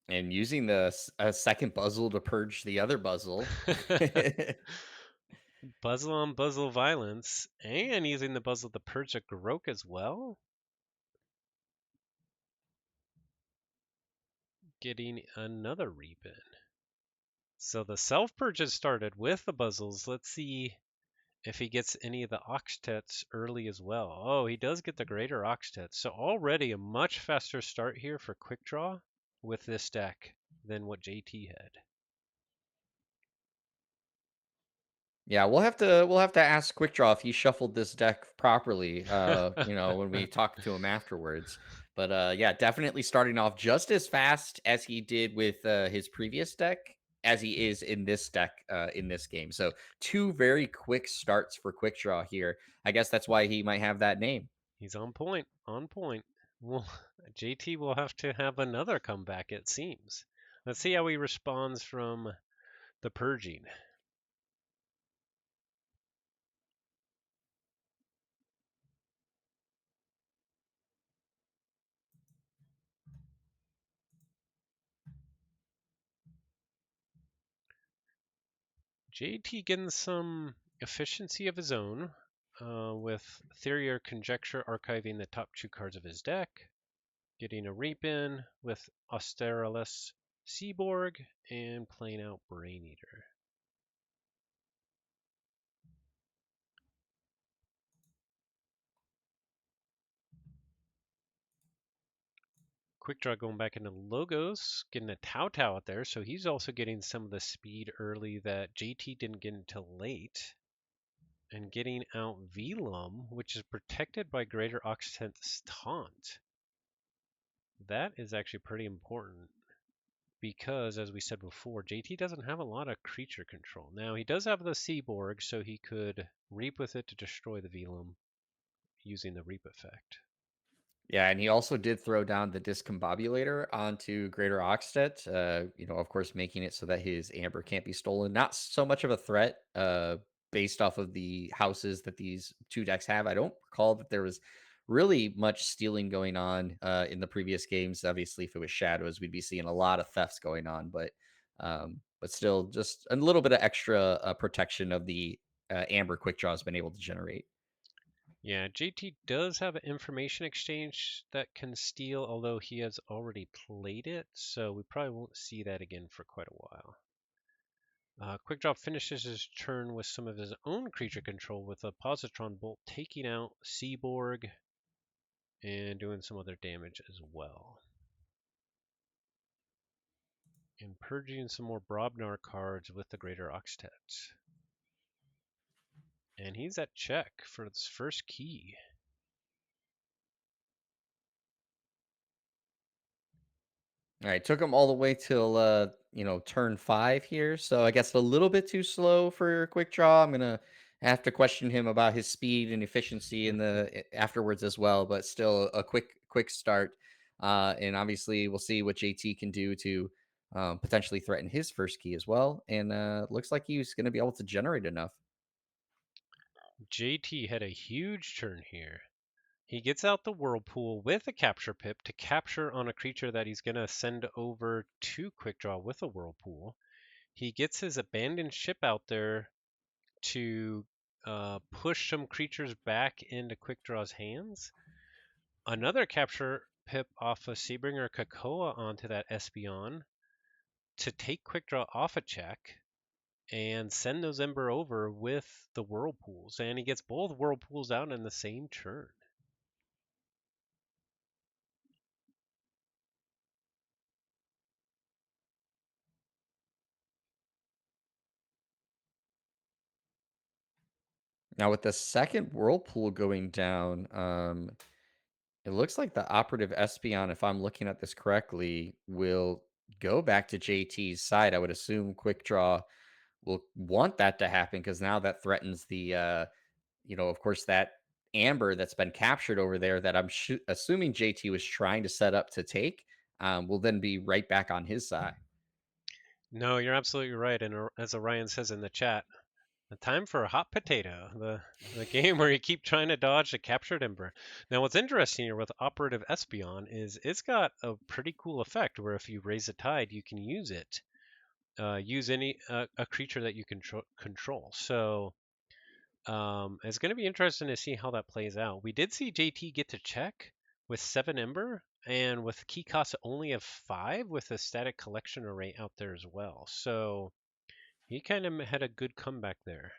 And using the second Buzzle to purge the other Buzzle. Buzzle on Buzzle violence, and using the Buzzle to purge a Grok as well. Getting another reap in. So the self-purge has started with the Buzzles. Let's see if he gets any of the Octets early as well. Oh, he does get the greater Octet. So already a much faster start here for Quick Draw with this deck than what JT had. Yeah, we'll have to ask Quickdraw if he shuffled this deck properly, when we talk to him afterwards. But yeah, definitely starting off just as fast as he did with his previous deck as he is in this deck in this game. So two very quick starts for Quickdraw here. I guess that's why he might have that name. He's on point, on point. Well, JT will have to have another comeback, it seems. Let's see how he responds from the purging. JT getting some efficiency of his own with Theory or Conjecture archiving the top two cards of his deck, getting a Reap in with Austeralis Seaborg, and playing out Brain Eater. Quick Draw going back into Logos, getting a Tau Tau out there, so he's also getting some of the speed early that JT didn't get until late. And getting out Velum, which is protected by Greater Oxtent's Taunt. That is actually pretty important because, as we said before, JT doesn't have a lot of creature control. Now, he does have the Seaborg, so he could Reap with it to destroy the Velum using the Reap effect. Yeah, and he also did throw down the discombobulator onto Greater Oxtet, of course, making it so that his amber can't be stolen. Not so much of a threat, based off of the houses that these two decks have. I don't recall that there was really much stealing going on in the previous games. Obviously, if it was shadows, we'd be seeing a lot of thefts going on, but still, just a little bit of extra protection of the amber quick draw has been able to generate. Yeah, JT does have an information exchange that can steal, although he has already played it, so we probably won't see that again for quite a while. Quick Draw finishes his turn with some of his own creature control with a Positron Bolt taking out Seaborg and doing some other damage as well. And purging some more Brobnar cards with the Greater Oxtet. And he's at check for this first key. All right, took him all the way till turn 5 here. So I guess a little bit too slow for quick draw. I'm gonna have to question him about his speed and efficiency in the afterwards as well. But still a quick start. And obviously we'll see what JT can do to potentially threaten his first key as well. And looks like he's going to be able to generate enough. JT had a huge turn here. He gets out the Whirlpool with a Capture Pip to capture on a creature that he's going to send over to Quick Draw with a Whirlpool. He gets his Abandoned Ship out there to push some creatures back into Quick Draw's hands. Another Capture Pip off of Seabringer Kakoa onto that Espeon to take Quick Draw off a check and send those Ember over with the Whirlpools. And he gets both Whirlpools out in the same turn. Now with the second whirlpool going down, it looks like the operative Espeon, if I'm looking at this correctly, will go back to JT's side. I would assume Quick Draw will want that to happen because now that threatens the, of course, that amber that's been captured over there that I'm assuming JT was trying to set up to take, will then be right back on his side. No, you're absolutely right. And as Orion says in the chat, the time for a hot potato, the game where you keep trying to dodge the captured ember. Now, what's interesting here with Operative Espeon is it's got a pretty cool effect where if you raise a tide, you can use it. Use any a creature that you control. So it's going to be interesting to see how that plays out. We did see JT get to check with 7 Ember and with key cost only of 5 with a static collection array out there as well. So He kind of had a good comeback there.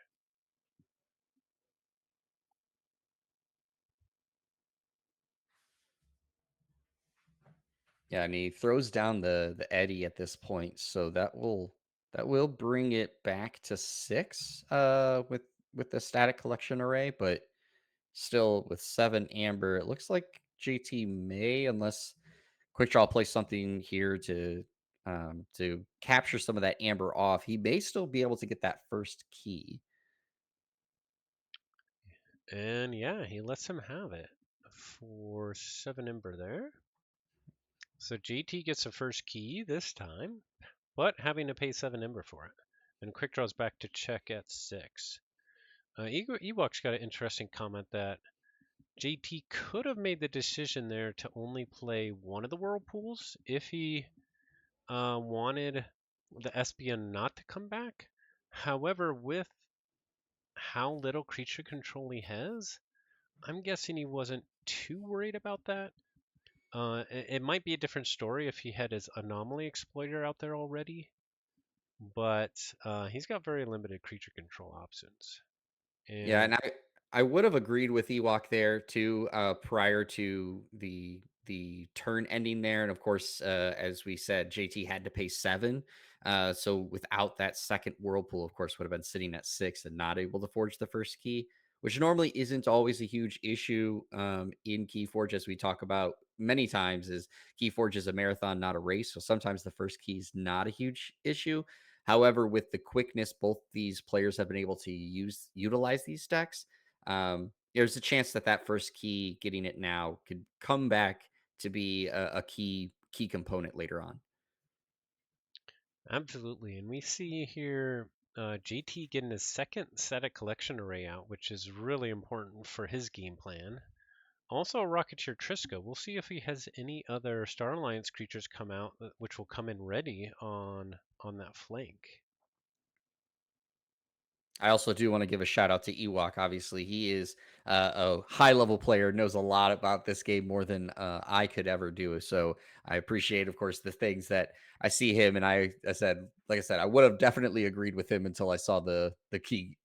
Yeah, and he throws down the Eddie at this point, so that will bring it back to 6 with the static collection array, but still with 7 amber, it looks like JT may, unless Quickdraw plays something here to capture some of that amber off, he may still be able to get that first key. And yeah, he lets him have it for 7 Ember there. So JT gets the first key this time, but having to pay 7 Ember for it. And Quick Draw's back to check at 6. Ewok's got an interesting comment that JT could have made the decision there to only play one of the whirlpools if he wanted the Espion not to come back. However, with how little creature control he has, I'm guessing he wasn't too worried about that. It might be a different story if he had his Anomaly Exploiter out there already, but he's got very limited creature control options. Yeah, And and I would have agreed with Ewok there too, prior to the turn ending there, and of course, as we said, JT had to pay 7. So without that second whirlpool, of course, would have been sitting at 6 and not able to forge the first key, which normally isn't always a huge issue in Keyforge, as we talk about many times. Is Keyforge is a marathon, not a race, so sometimes the first key is not a huge issue. However, with the quickness both these players have been able to utilize these decks, there's a chance that that first key, getting it now, could come back to be a key component later on. absolutely, and we see here JT getting his second set of collection array out, which is really important for his game plan. Also, Rocketeer Triska. We'll see if he has any other Star Alliance creatures come out, which will come in ready on that flank. I also do want to give a shout out to Ewok. Obviously, he is a high level player, knows a lot about this game more than I could ever do. So I appreciate, of course, the things that I see him. And I said, like I said, I would have definitely agreed with him until I saw the key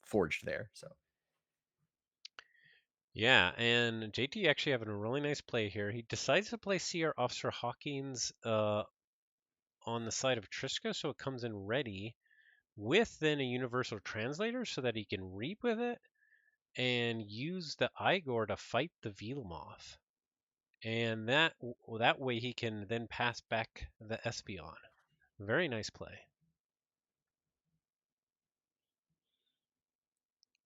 forged there. So Yeah, and JT actually having a really nice play here. He decides to play CR Officer Hawkins on the side of Triska, so it comes in ready with then a universal translator so that he can reap with it and use the Igor to fight the Velomoth. And that way he can then pass back the Espeon. Very nice play.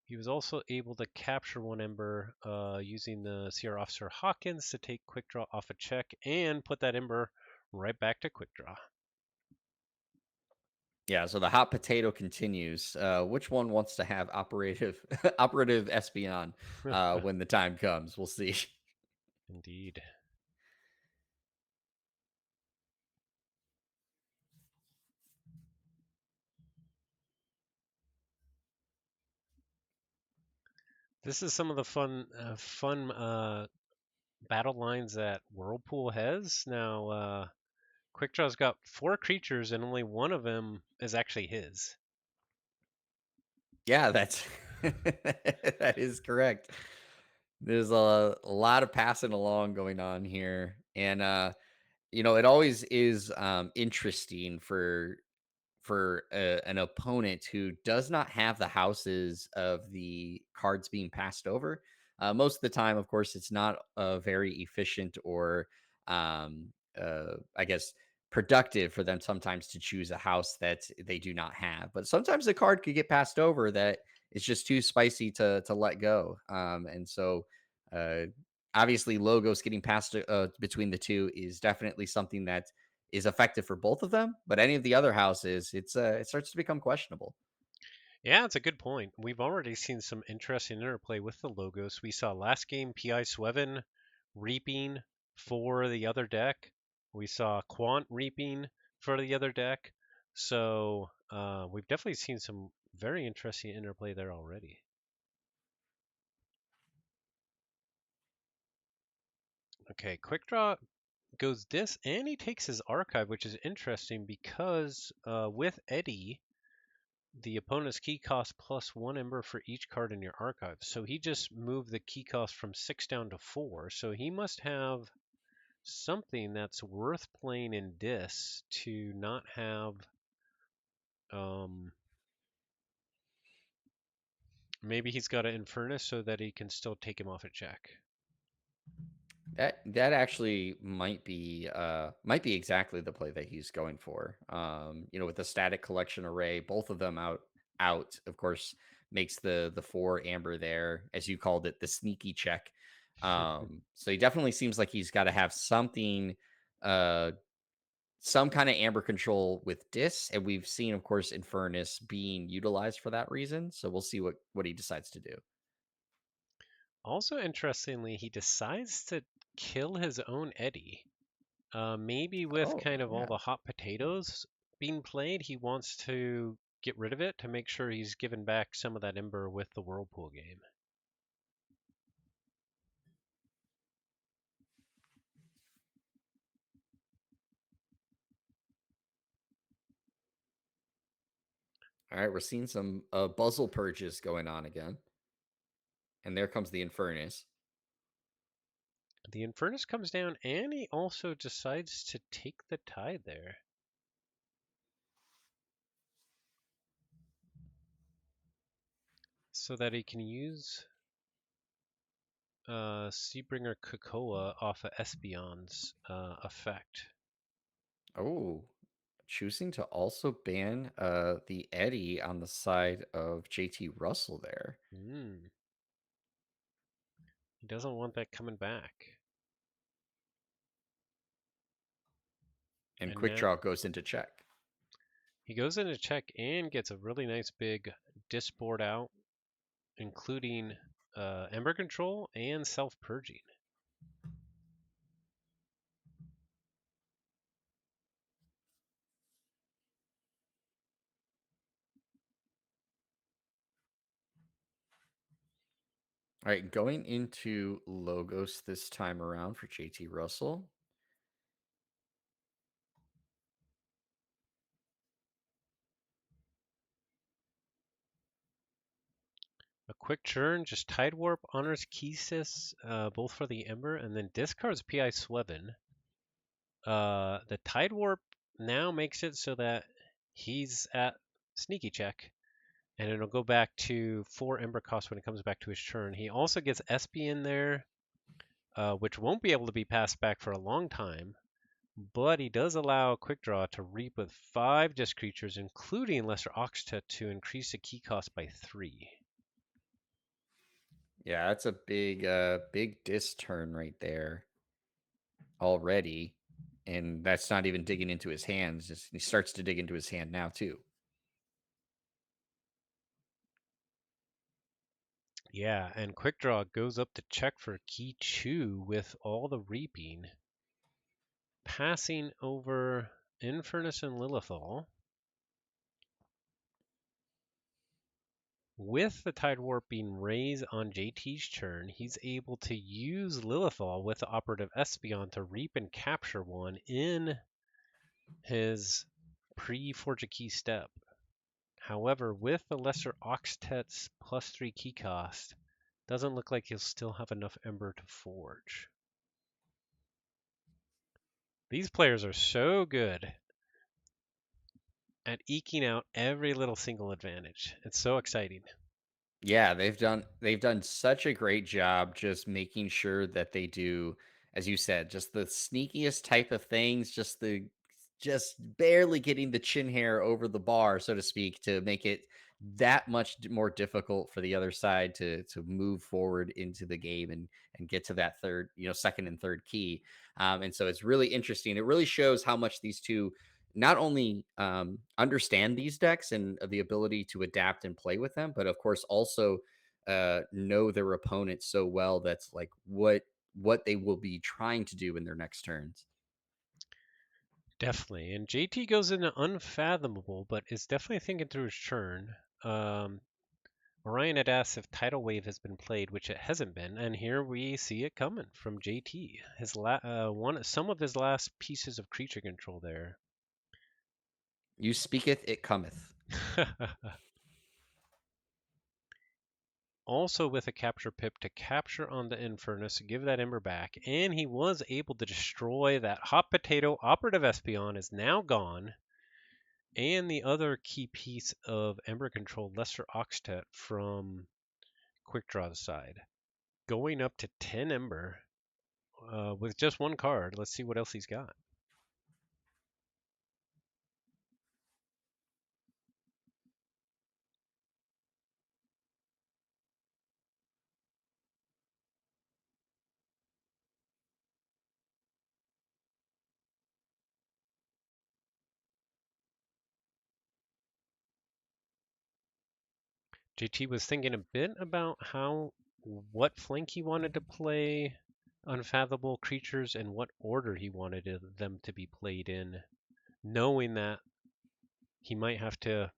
He was also able to capture one Ember using the CR Officer Hawkins to take Quick Draw off a check and put that Ember right back to Quick Draw. yeah, so the hot potato continues. Which one wants to have operative operative Espeon when the time comes? We'll see. Indeed. This is some of the fun battle lines that Whirlpool has. Now, Quickdraw's got 4 creatures, and only one of them is actually his. Yeah, that's that is correct. There's a lot of passing along going on here, and it always is interesting for an opponent who does not have the houses of the cards being passed over. Most of the time, of course, it's not very efficient or, I guess, productive for them sometimes to choose a house that they do not have. But sometimes the card could get passed over that is just too spicy to let go. And so, uh, obviously, logos getting passed between the two is definitely something that is effective for both of them, but any of the other houses, it starts to become questionable. Yeah, it's a good point. We've already seen some interesting interplay with the logos. We saw last game PI Sweven reaping for the other deck. We saw Quant reaping for the other deck. So we've definitely seen some very interesting interplay there already. Okay, quick draw goes this, and he takes his archive, which is interesting because with Eddie, the opponent's key cost plus 1 ember for each card in your archive. So he just moved the key cost from 6 down to 4. So he must have something that's worth playing in Dis to not have maybe he's got an Infernus so that he can still take him off a check. That actually might be exactly the play that he's going for. With the static collection array, both of them out, of course, makes the 4 amber there, as you called it, the sneaky check. So he definitely seems like he's got to have something, uh, some kind of amber control with Dis, and we've seen, of course, Infernus being utilized for that reason. So we'll see what he decides to do. Also, interestingly, he decides to kill his own Eddie. Maybe with Oh, kind of all yeah. the hot potatoes being played, he wants to get rid of it to make sure he's given back some of that ember with the Whirlpool game. All right, we're seeing some puzzle purges going on again. And there comes the Infernus. The Infernus comes down, and he also decides to take the tide there. So that he can use Seabringer Krakoa off of Espeon's effect. Oh, choosing to also ban the Eddie on the side of JTrussell there. He doesn't want that coming back. And And quick now draw goes into check. he goes into check and gets a really nice big disboard out, including Ember Control and Self Purging. All right, going into Logos this time around for JTrussell. A quick churn, just Tide Warp, Honors Keysis, both for the Ember, and then discards PI Swevin. The Tide Warp now makes it so that he's at Sneaky Check, and it'll go back to 4 Ember cost when it comes back to his turn. He also gets SP in there, which won't be able to be passed back for a long time, but he does allow Quick Draw to reap with 5 Disc creatures, including Lesser Oxtet, to increase the key cost by 3. Yeah, that's a big dis turn right there already. And that's not even digging into his hands. Just he starts to dig into his hand now too. Yeah, and Quick Draw goes up to check for Key 2 with all the reaping, passing over Infernus and Lilithal. With the Tide Warp being raised on JT's turn, he's able to use Lilithal with the operative Espeon to reap and capture one in his pre-Forge a Key step. However, with the Lesser Oxtet's +3 key cost, doesn't look like he'll still have enough Ember to forge. These players are so good at eking out every little single advantage. It's so exciting. Yeah, they've done such a great job just making sure that they do, as you said, just the sneakiest type of things, just barely getting the chin hair over the bar, so to speak, to make it that much more difficult for the other side to move forward into the game and get to that third, second and third key. And so it's really interesting. It really shows how much these two not only understand these decks and the ability to adapt and play with them, but of course also know their opponent so well that's like what they will be trying to do in their next turns. Definitely. And JT goes into unfathomable, but is definitely thinking through his turn. Orion had asked if Tidal Wave has been played, which it hasn't been, and here we see it coming from JT. Some of his last pieces of creature control there. You speaketh, it cometh. Also with a capture pip to capture on the Infernus, give that Ember back, and he was able to destroy that hot potato. Operative Espeon is now gone, and the other key piece of Ember control, Lesser Oxtet from Quick Draw's side. Going up to 10 Ember with just one card. Let's see what else he's got. JT was thinking a bit about what flank he wanted to play Unfathomable Creatures and what order he wanted them to be played in, knowing that he might have to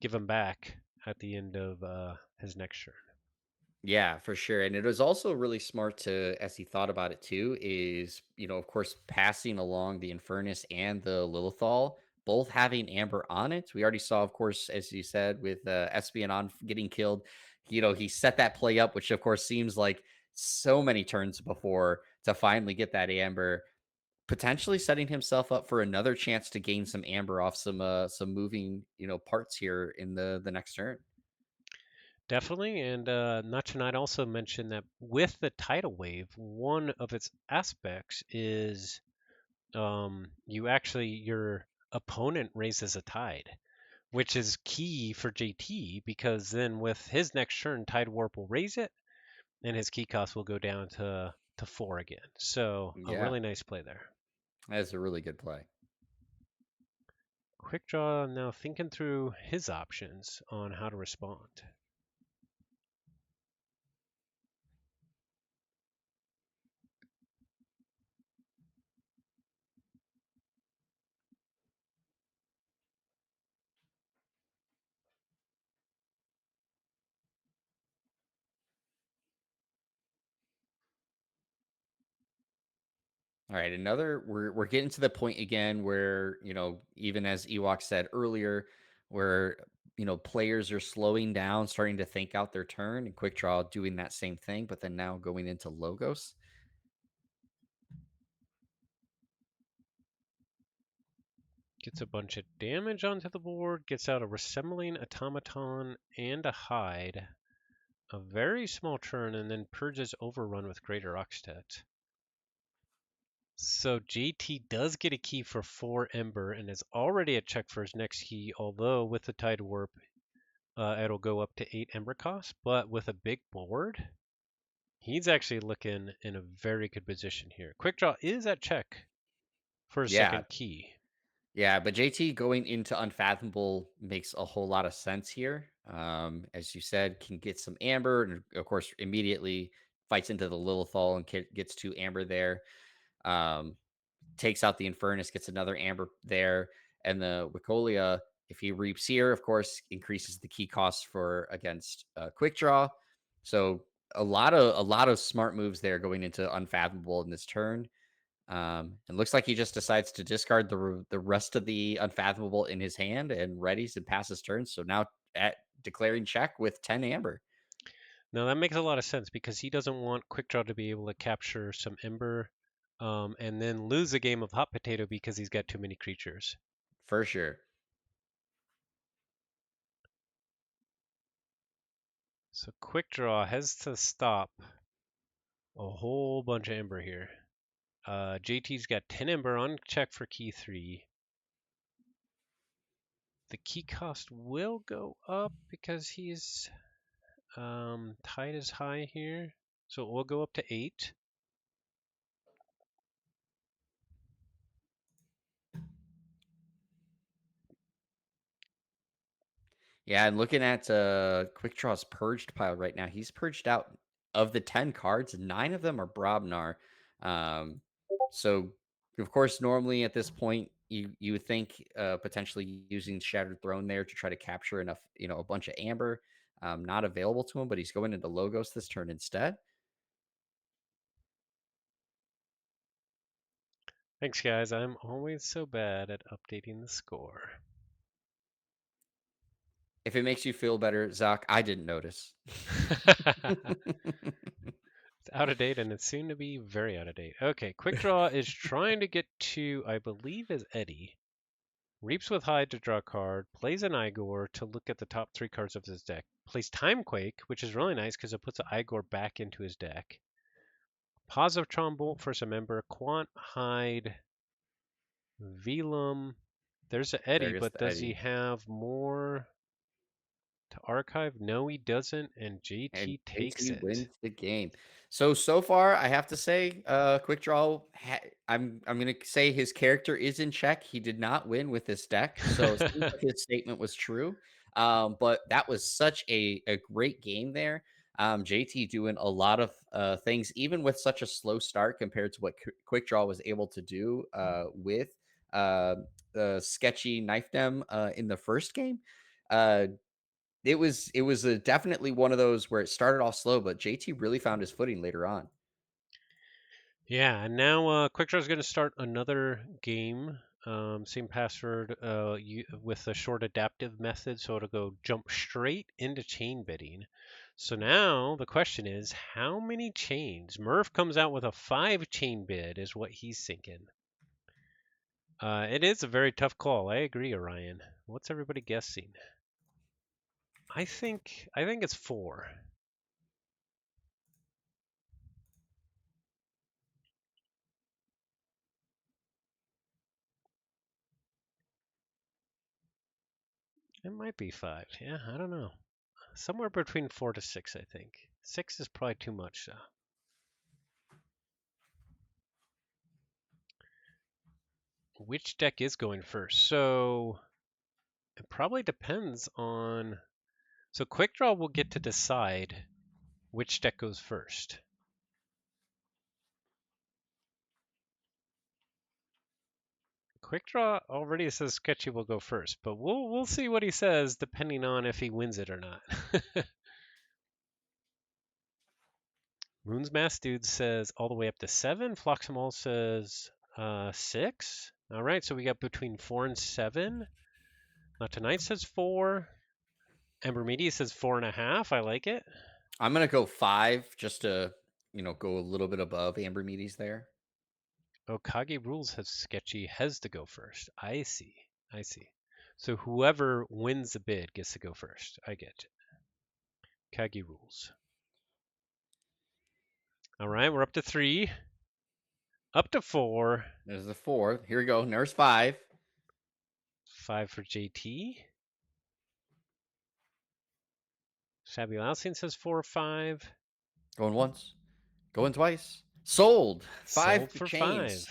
give them back at the end of his next turn. Yeah, for sure. And it was also really smart to, as he thought about it too, is, of course, passing along the Infernus and the Lilithal, both having Amber on it. We already saw, of course, as you said, with Espeon getting killed, he set that play up, which of course seems like so many turns before to finally get that Amber, potentially setting himself up for another chance to gain some Amber off some moving, parts here in the next turn. Definitely, and not tonight also mentioned that with the tidal wave, one of its aspects is your opponent raises a tide, which is key for JT because then with his next turn, Tide Warp will raise it, and his key cost will go down to 4 again. So a Yeah, really nice play there. that's a really good play. Quick Draw now thinking through his options on how to respond. All right, we're getting to the point again where, even as Ewok said earlier, where players are slowing down, starting to think out their turn, and Quick Draw doing that same thing, but then now going into Logos. Gets a bunch of damage onto the board, gets out a Resembling Automaton and a Hide, a very small turn, and then purges Overrun with Greater Oxtet. So JT does get a key for 4 Ember and is already at check for his next key, although with the Tide Warp, it'll go up to 8 Ember cost. But with a big board, he's actually looking in a very good position here. Quick Draw is at check for his Yeah, second key. yeah, but JT going into Unfathomable makes a whole lot of sense here. As you said, can get some Amber, and of course, immediately fights into the Lilithal and gets 2 Amber there. Um, Takes out the Infernus, gets another Amber there, and the Wicolia, if he reaps here, of course, increases the key cost for against Quick Draw. So a lot of smart moves there going into Unfathomable in this turn. It looks like he just decides to discard the rest of the Unfathomable in his hand and readies and passes turn. So now at declaring check with 10 Amber. Now that makes a lot of sense because he doesn't want Quick Draw to be able to capture some Ember and then lose a game of Hot Potato because he's got too many creatures. For sure. So Quick Draw has to stop a whole bunch of Ember here. JT's got 10 Ember on check for key 3. The key cost will go up because he's tide is high here. So it will go up to 8. Yeah, and looking at Quick Draw's purged pile right now, he's purged out of the 10 cards, 9 of them are Brobnar. Um, so of course, normally at this point, you would think potentially using Shattered Throne there to try to capture enough, a bunch of amber. not available to him, but he's going into Logos this turn instead. Thanks, guys. I'm always so bad at updating the score. If it makes you feel better, Zach, I didn't notice. It's out of date and it's soon to be very out of date. Okay, Quick Draw is trying to get to, I believe, is Eddie. Reaps with Hide to draw a card, plays an Igor to look at the top 3 cards of his deck, plays Timequake, which is really nice because it puts an Igor back into his deck. Positive Trombolt for some member, Quant, Hide, Velum. There's an Eddie, There is but the does he Eddie. have more to archive? No, he doesn't, and And JT takes JT it. wins the game. So far, I have to say, Quick Draw. I'm gonna say his character is in check. He did not win with this deck, so it seems like his statement was true. But that was such a great game there. JT doing a lot of things, even with such a slow start compared to what Quick Draw was able to do with uh, the sketchy knife dem in the first game. Uh, it was definitely one of those where it started off slow, but JT really found his footing later on. Yeah, and now QuickDraw is going to start another game. Same password with a short adaptive method, so it'll go jump straight into chain bidding. So now the question is, how many chains? Murph comes out with a 5 chain bid, is what he's thinking. It is a very tough call. I agree, Orion. What's everybody guessing? I think it's 4. It might be 5. Yeah, I don't know. Somewhere between 4 to 6, I think. 6 is probably too much, though. Which deck is going first? So it probably depends on. So Quick Draw will get to decide which deck goes first. Quick Draw already says Sketchy will go first, but we'll see what he says depending on if he wins it or not. Moon's Mass Dude says all the way up to 7. Floxamal says 6. All right, so we got between 4 and 7. Tonight says 4. Ember Media says 4.5. I like it. I'm gonna go 5 just to go a little bit above Amber Meaties there. Oh, KAGI rules has Sketchy has to go first. I see. I see. So whoever wins the bid gets to go first. I get it. KAGI rules. All right, we're up to 3. Up to 4. There's the 4. Here we go. There's 5. 5 for JT. Shabby Lousing says 4 or 5. Going once. Going twice. Sold. 5 Sold for 5. chains.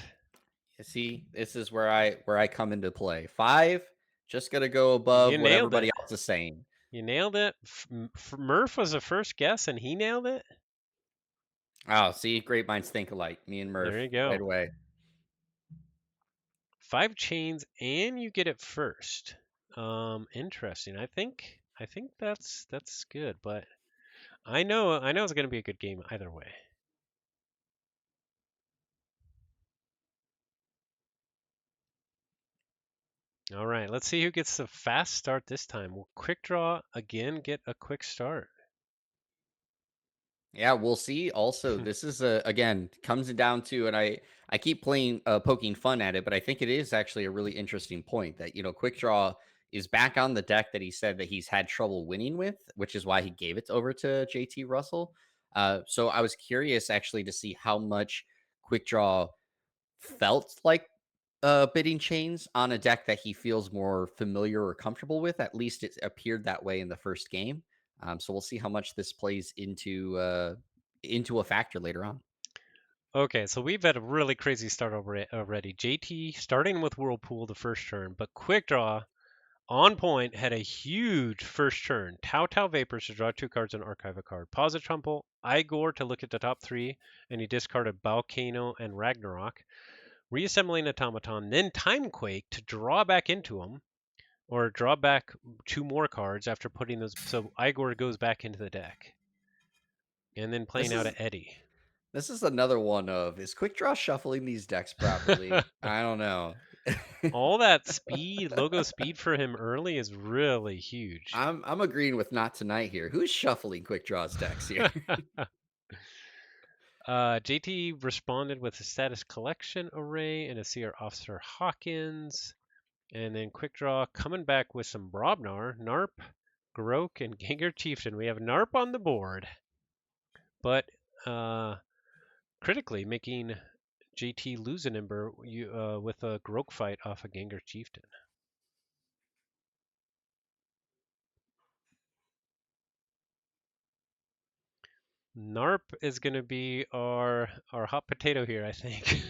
You see, this is where I come into play. 5. Just gonna go above You what nailed it. everybody else is saying. You nailed it. Murph was the first guess and he nailed it. Oh, see, great minds think alike. Me and Murph There you right go. away. 5 chains and you get it first. Interesting. I think that's good, but I know it's going to be a good game either way. All right, let's see who gets the fast start this time. Will Quick Draw again get a quick start? Yeah, we'll see. Also, this is again comes down to, and I keep playing poking fun at it, but I think it is actually a really interesting point that Quick Draw is back on the deck that he said that he's had trouble winning with, which is why he gave it over to JT Russell. So I was curious actually to see how much Quick Draw felt like bidding chains on a deck that he feels more familiar or comfortable with. At least it appeared that way in the first game. So we'll see how much this plays into a factor later on. Okay, so we've had a really crazy start already. JT starting with Whirlpool the first turn, but Quick Draw on point had a huge first turn. Tau Vapors to draw 2 cards and archive a card. Pause a Trumple, Igor to look at the top 3, and he discarded Volcano and Ragnarok. Reassembling Automaton, then Timequake to draw back into him. or draw back 2 more cards after putting those. So Igor goes back into the deck, and then This playing out is at Eddie. this is another one of, is Quickdraw shuffling these decks properly? I don't know. All that speed, logo speed for him early is really huge. I'm agreeing with not tonight here. Who's shuffling Quickdraw's decks here? JT responded with a status collection array and a CR Officer Hawkins. And then Quick Draw coming back with some Brobnar, Narp, Grok, and Gengar Chieftain. We have Narp on the board, but critically making JT lose an Ember with a Grok fight off a Gengar Chieftain. Narp is going to be our hot potato here, I think.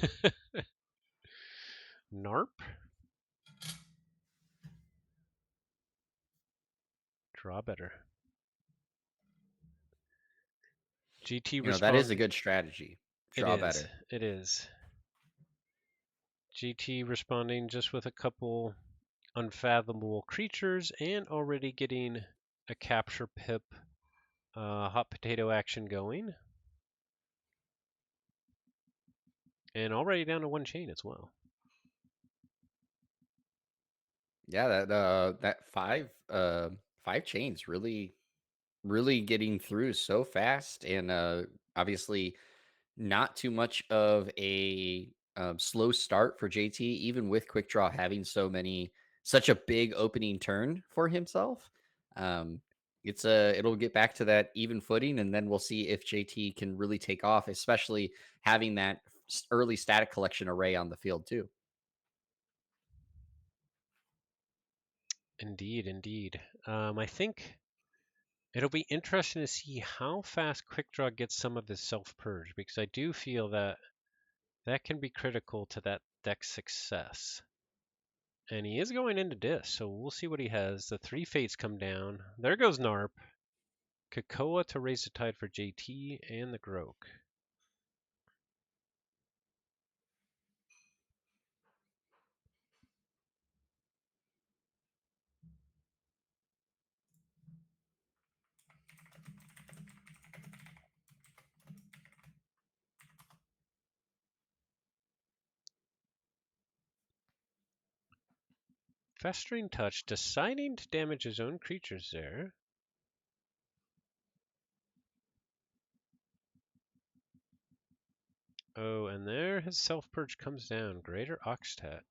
Narp? Draw better. GT That is a respond. good strategy. It Draw is. better. It is. GT responding just with a couple unfathomable creatures and already getting a capture pip hot potato action going. And already down to 1 chain as well. Yeah, that five chains really getting through so fast, and obviously not too much of a slow start for JT, even with Quick Draw having such a big opening turn for himself. Um, it'll get back to that even footing, and then we'll see if JT can really take off, especially having that early static collection array on the field too. Indeed, indeed. I think it'll be interesting to see how fast Quick Draw gets some of this self purge because I do feel that that can be critical to that deck's success. And he is going into disc, so we'll see what he has. The 3 fates come down. There goes Narp. Kakoa to raise the tide for JT and the Grok. Festering Touch, deciding to damage his own creatures there. Oh, and there his self-purge comes down. Greater Oxtat.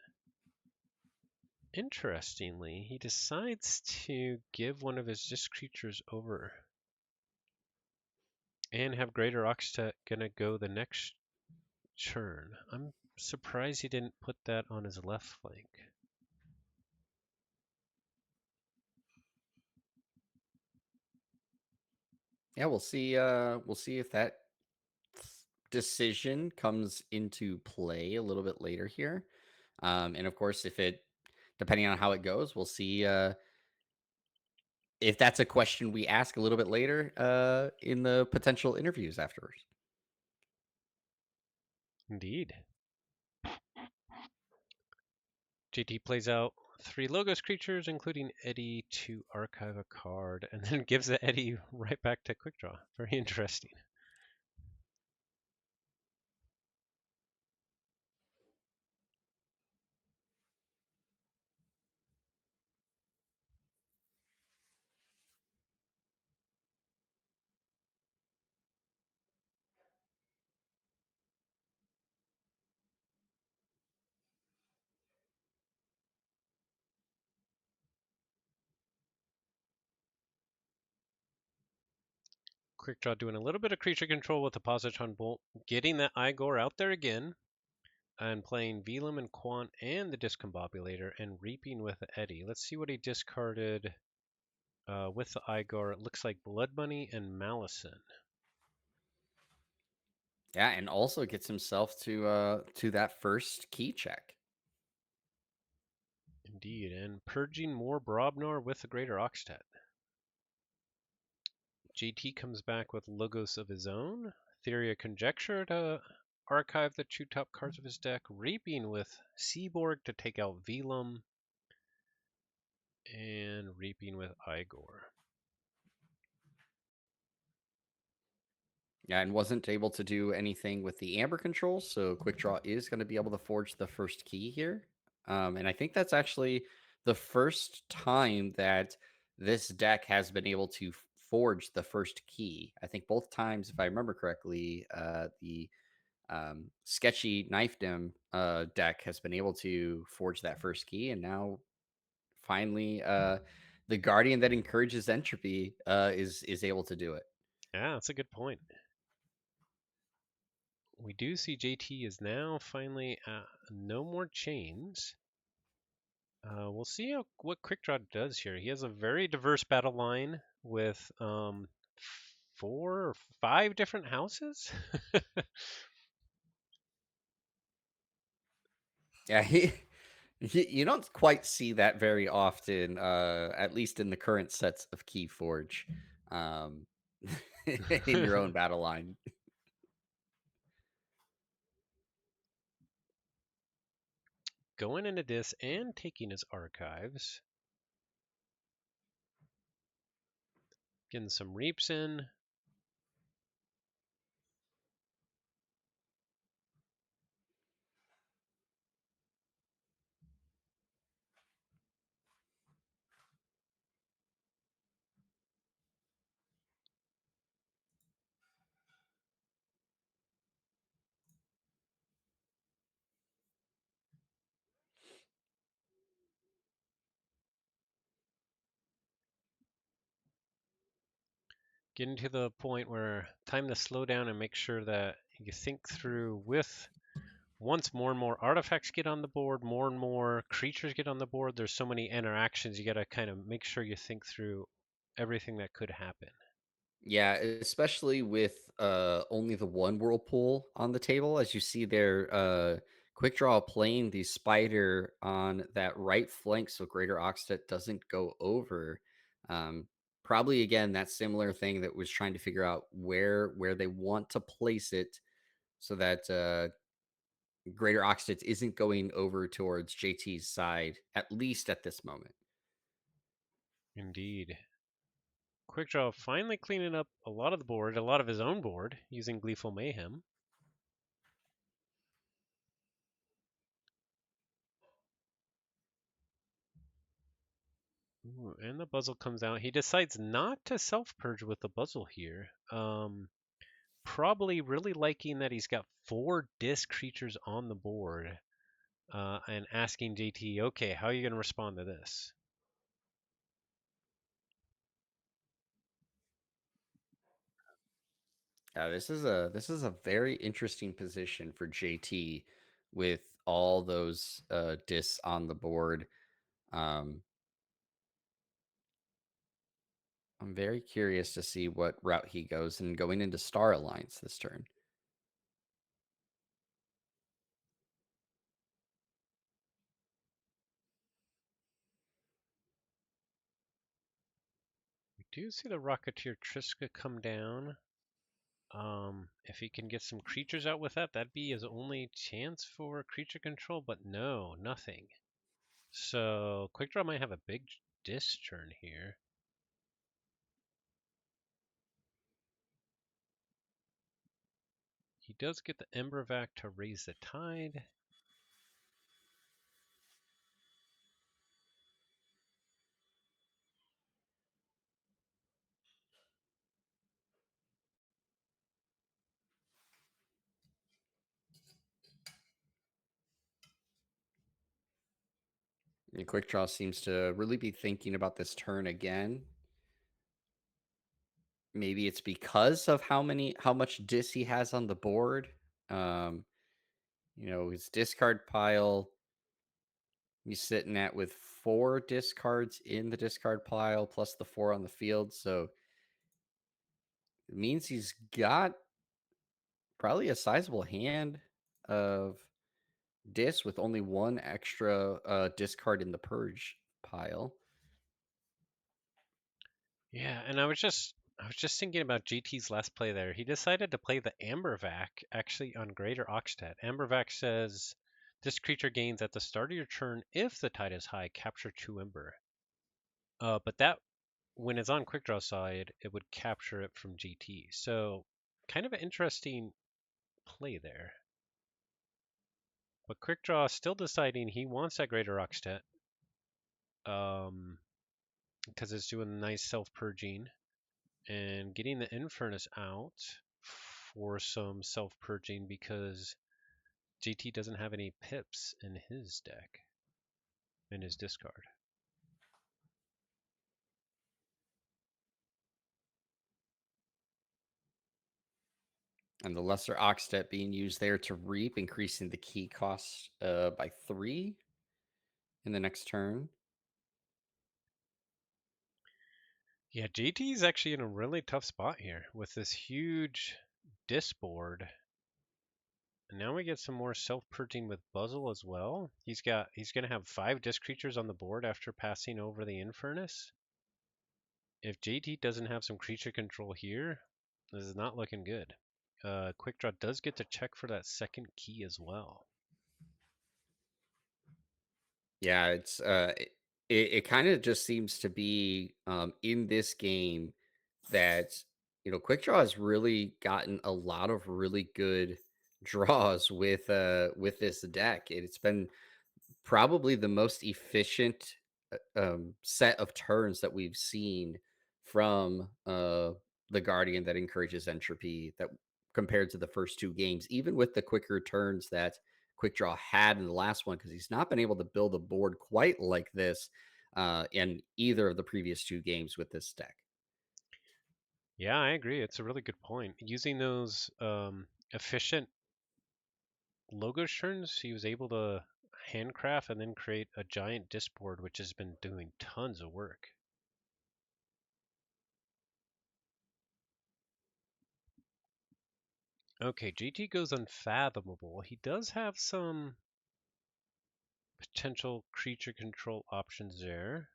Interestingly, he decides to give one of his disc creatures over. And have Greater Oxtat gonna go the next turn. I'm surprised he didn't put that on his left flank. Yeah, we'll see. We'll see if that decision comes into play a little bit later here. And of course, depending on how it goes, we'll see if that's a question we ask a little bit later in the potential interviews afterwards. Indeed. JT plays out 3 Logos creatures, including Eddie, to archive a card, and then gives the Eddie right back to Quick Draw. Very interesting. Quick Draw doing a little bit of creature control with the Positron Bolt, getting that Igor out there again, and playing Velum and Quant and the Discombobulator, and reaping with Eddie. Let's see what he discarded with the Igor. It looks like Blood Money and Malison. Yeah, and also gets himself to that first key check. Indeed, and purging more Brobnar with the Greater Oxtat. JT comes back with logos of his own. Theory of Conjecture to archive the 2 top cards of his deck. Reaping with Seaborg to take out Velum. and reaping with Igor. Yeah, and wasn't able to do anything with the amber controls, so quick draw is going to be able to forge the first key here. And I think that's actually the first time that this deck has been able to forge the first key. I think both times, if I remember correctly, the sketchy knifedom deck has been able to forge that first key, and now finally, the guardian that encourages entropy is able to do it. Yeah, that's a good point. We do see JT is now finally no more chains. We'll see what Quick Draw does here. He has a very diverse battle line with 4 or 5 different houses. Yeah, you don't quite see that very often, at least in the current sets of Keyforge, um, in your own battle line. Going into this and taking his archives. Getting some reaps in. Getting to the point where time to slow down and make sure that you think through with once more and more artifacts get on the board, more and more creatures get on the board, there's so many interactions, you got to kind of make sure you think through everything that could happen. Yeah, especially with only the one whirlpool on the table, as you see there, quick draw playing the spider on that right flank, so Greater Oxtet doesn't go over. Um, Probably again that similar thing that was trying to figure out where they want to place it so that Greater Oxtet isn't going over towards JT's side, at least at this moment. Indeed. Quickdraw finally cleaning up a lot of the board, a lot of his own board, using Gleeful Mayhem. Ooh, and the Buzzle comes out. He decides not to self-purge with the Buzzle here. Probably really liking that he's got 4 disc creatures on the board, and asking JT, okay, how are you going to respond to this? This is a very interesting position for JT with all those discs on the board. Um, I'm very curious to see what route he goes and going into Star Alliance this turn. We do see the Rocketeer Triska come down. If he can get some creatures out with that, that'd be his only chance for creature control, but no, nothing. So Quickdraw might have a big disc turn here. He does get the Embervac to raise the tide. And Quick Draw seems to really be thinking about this turn again. Maybe it's because of how much dis he has on the board. Um, his discard pile he's sitting at with 4 discards in the discard pile plus the 4 on the field. So it means he's got probably a sizable hand of disc with only 1 extra discard in the purge pile. Yeah, and I was just thinking about GT's last play there. He decided to play the Ambervac actually on Greater Oxtet. Ambervac says this creature gains at the start of your turn if the tide is high, capture 2 Ember. But that when it's on quick draw side, it would capture it from GT. So kind of an interesting play there. But quick draw still deciding he wants that greater Oxtet. Because it's doing nice self purging and getting the Infernus out for some self purging because GT doesn't have any pips in his deck, in his discard. And the lesser Oxtet being used there to reap, increasing the key cost by 3 in the next turn. Yeah, JT is actually in a really tough spot here with this huge disboard. And now we get some more self-purging with Buzzle as well. He's gonna have 5 disc creatures on the board after passing over the Infernus. If JT doesn't have some creature control here, this is not looking good. Quick Draw does get to check for that second key as well. Yeah, it kind of just seems to be in this game that Quick Draw has really gotten a lot of really good draws with this deck. It's been probably the most efficient set of turns that we've seen from the Guardian that encourages entropy that compared to the first two games, even with the quicker turns that Quick Draw had in the last one, because he's not been able to build a board quite like this in either of the previous two games with this deck. Yeah, I agree. It's a really good point. Using those efficient logo turns, he was able to handcraft and then create a giant disboard, which has been doing tons of work. Okay, GT goes Unfathomable. He does have some potential creature control options there.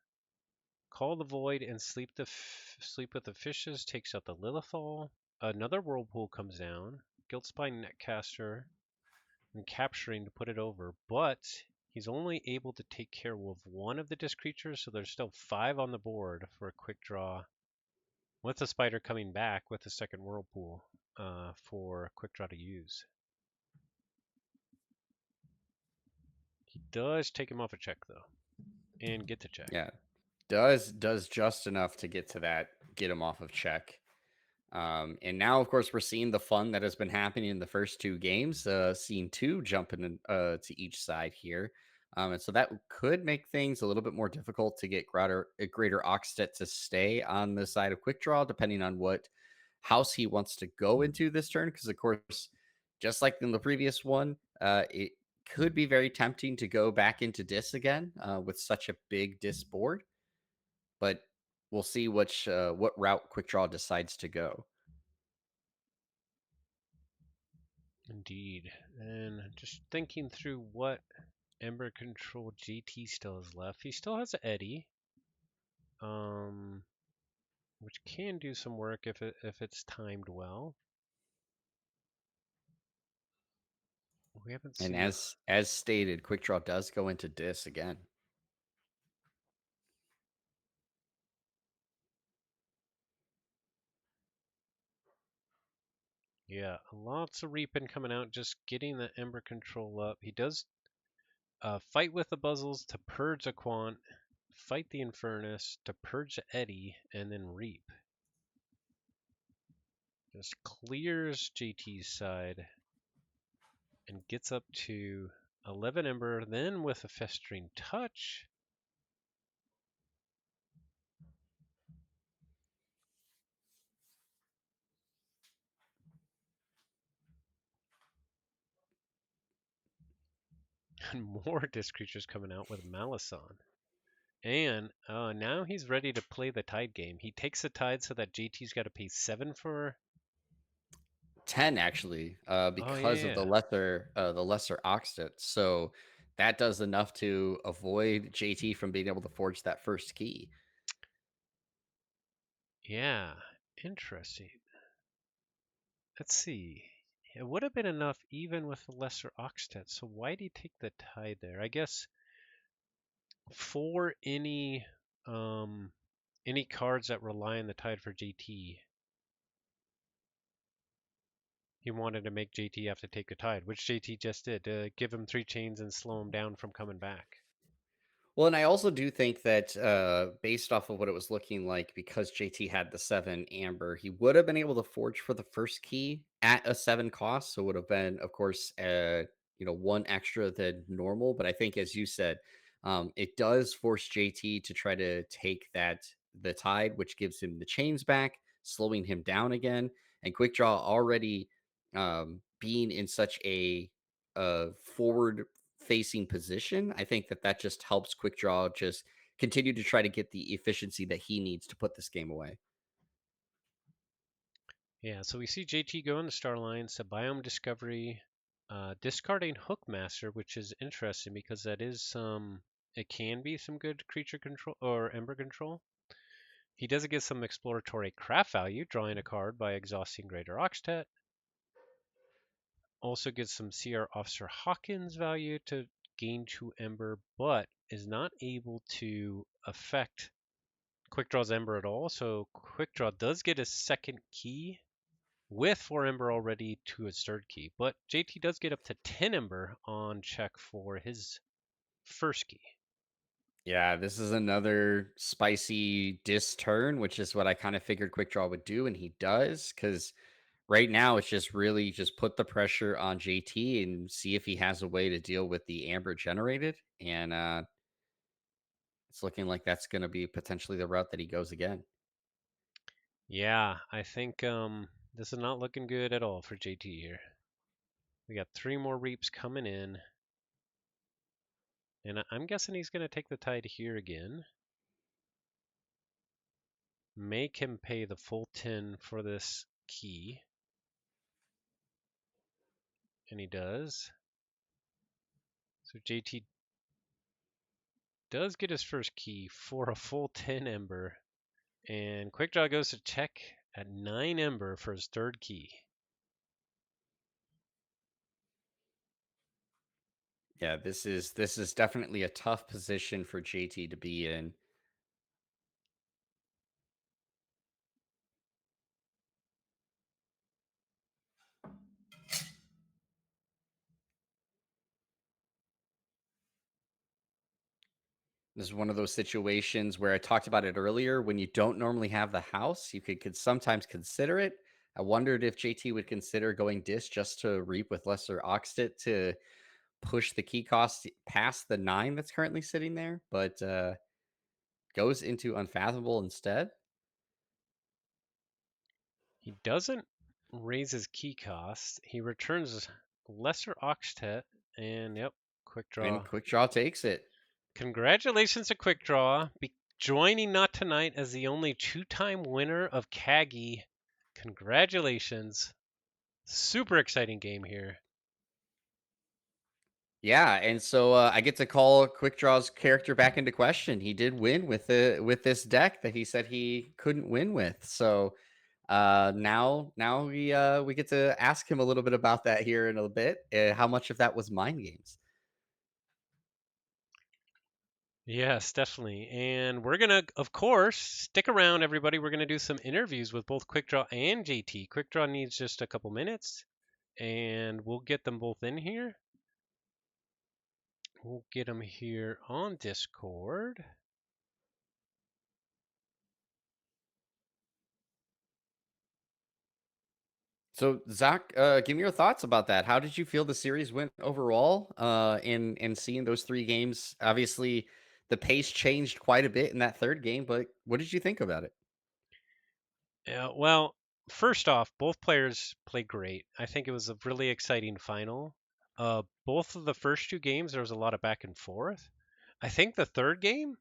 Call the Void and sleep with the fishes takes out the Lilithal. Another Whirlpool comes down. Guiltspine Netcaster and capturing to put it over, but he's only able to take care of one of the disc creatures, so there's still 5 on the board for a quick draw. With the spider coming back with the second Whirlpool for a quick draw to use. He does take him off a check though, and get the check. Yeah, does just enough to get him off of check. And now, of course, we're seeing the fun that has been happening in the first two games. Seeing two jumping to each side here, and so that could make things a little bit more difficult to get greater Oxtet to stay on the side of quick draw, depending on what house he wants to go into this turn. Because, of course, just like in the previous one, it could be very tempting to go back into dis again with such a big dis board. But we'll see what route quick draw decides to go. Indeed. And just thinking through what Ember Control GT still has left. He still has an Eddy, which can do some work if it's timed well. We haven't And seen the. as stated, quick draw does go into dis again. Yeah, lots of reaping coming out, just getting the Ember Control up. He does fight with the Buzzles to purge a Quant, fight the Infernus to purge the Eddy, and then reap. Just clears JT's side and gets up to 11 Ember. Then with a Festering Touch, and more disc creatures coming out with Malison. And now he's ready to play the Tide game. He takes the Tide so that JT's got to pay 7 for. 10 actually, Oh, because of yeah. the lesser Oxtet. So that does enough to avoid JT from being able to forge that first key. Yeah. Interesting. Let's see. It would have been enough even with the lesser Oxtet. So why did he take the Tide there? I guess for any Um, any cards that rely on the tide for JT. He wanted to make JT have to take a tide, which JT just did. Give him 3 chains and slow him down from coming back. Well, and I also do think that based off of what it was looking like, because JT had the 7 amber, he would have been able to forge for the first key at a 7 cost. So it would have been, of course, one extra than normal. But I think, as you said, it does force JT to try to take the tide, which gives him the chains back, slowing him down again. And quick draw already being in such a forward facing position, I think that just helps Quick Draw just continue to try to get the efficiency that he needs to put this game away. Yeah, so we see JT go in the Star Alliance to Biome Discovery, discarding Hookmaster, which is interesting because that is it can be some good creature control or Ember control. He does get some exploratory craft value, drawing a card by exhausting Greater Oxtet. Also gets some CR Officer Hawkins value to gain 2 Ember, but is not able to affect Quick Draw's Ember at all. So Quick Draw does get a second key with 4 Ember already to his third key, but JT does get up to 10 Ember on check for his first key. Yeah, this is another spicy dis turn, which is what I kind of figured Quick Draw would do, and he does. Because right now it's just really just put the pressure on JT and see if he has a way to deal with the amber generated. And it's looking like that's going to be potentially the route that he goes again. Yeah, I think this is not looking good at all for JT here. We got 3 more reaps coming in, and I'm guessing he's going to take the tide here again. Make him pay the full 10 for this key, and he does. So JT does get his first key for a full 10 Ember, and Quick Draw goes to check at 9 Ember for his third key. Yeah, this is definitely a tough position for JT to be in. This is one of those situations where I talked about it earlier. When you don't normally have the house, you could sometimes consider it. I wondered if JT would consider going disc just to reap with lesser Oxtet to push the key cost past the 9 that's currently sitting there, but goes into Unfathomable instead. He doesn't raise his key cost. He returns lesser Oxtet, and yep, Quick And Draw. Quick Draw takes it. Congratulations to Quick Draw, joining Not Tonight as the only 2-time winner of KAGI. Congratulations. Super exciting game here. Yeah, and so I get to call Quick Draw's character back into question. He did win with this deck that he said he couldn't win with. So now we get to ask him a little bit about that here in a bit. How much of that was mind games? Yes, definitely. And we're going to, of course, stick around, everybody. We're going to do some interviews with both Quick Draw and JT. Quick Draw needs just a couple minutes, and we'll get them both in here. We'll get them here on Discord. So Zach, give me your thoughts about that. How did you feel the series went overall? In seeing those 3 games, obviously the pace changed quite a bit in that third game, but what did you think about it? Yeah, well, first off, both players played great. I think it was a really exciting final. Both of the first 2 games, there was a lot of back and forth. I think the third game,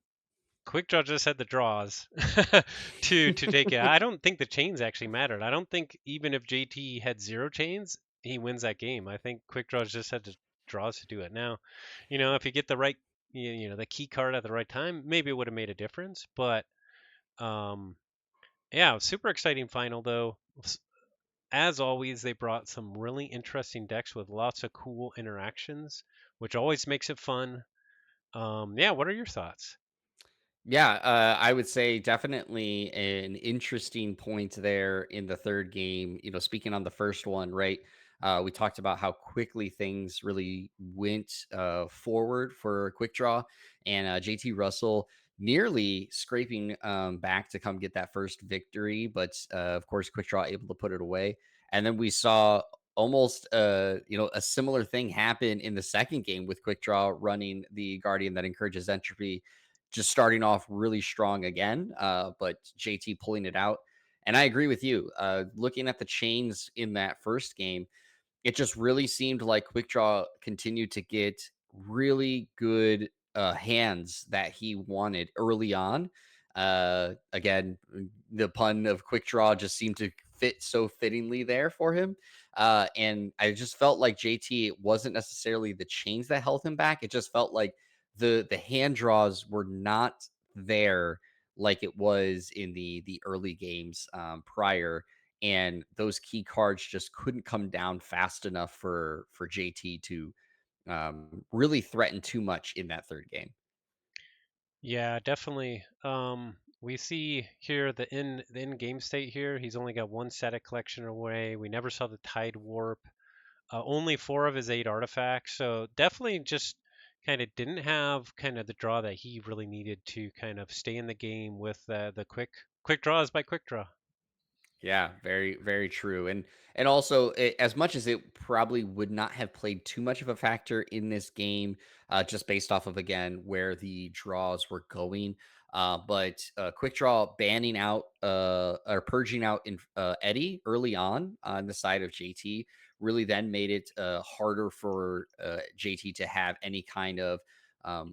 Quickdraw just had the draws to take it. I don't think the chains actually mattered. I don't think even if JT had 0 chains, he wins that game. I think Quickdraw just had the draws to do it. Now, if you get the right, the key card at the right time, maybe it would have made a difference. But um, yeah, super exciting final though. As always, they brought some really interesting decks with lots of cool interactions, which always makes it fun. Yeah, what are your thoughts? Yeah, I would say definitely an interesting point there in the third game. Speaking on the first one, right? We talked about how quickly things really went forward for Quick Draw, and JT Russell nearly scraping back to come get that first victory, but of course, Quick Draw able to put it away. And then we saw almost a similar thing happen in the second game with Quick Draw running the Guardian that encourages entropy, just starting off really strong again, but JT pulling it out. And I agree with you. Looking at the chains in that first game, it just really seemed like Quick Draw continued to get really good hands that he wanted early on. Again, the pun of Quick Draw just seemed to fit so fittingly there for him. And I just felt like JT, it wasn't necessarily the chains that held him back. It just felt like the hand draws were not there like it was in the early games prior, and those key cards just couldn't come down fast enough for JT to really threaten too much in that third game. Yeah, definitely. We see here the in game state here. He's only got one static collection away. We never saw the Tide Warp. Only four of his eight artifacts. So definitely just kind of didn't have kind of the draw that he really needed to kind of stay in the game with the quick draws by quick draw. Yeah, very, very true. And also, as much as it probably would not have played too much of a factor in this game, just based off of again where the draws were going. But Quick Draw banning out or purging out in Eddie early on the side of JT really then made it harder for JT to have any kind of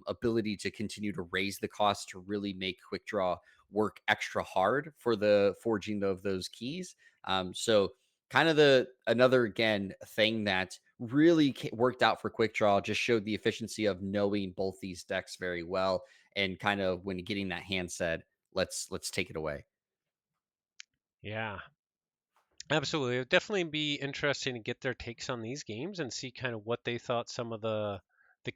ability to continue to raise the cost to really make Quick Draw work extra hard for the forging of those keys. So kind of the another again thing that really worked out for Quick Draw, just showed the efficiency of knowing both these decks very well, and kind of when getting that hand said, let's take it away. Yeah, absolutely. It would definitely be interesting to get their takes on these games and see kind of what they thought some of the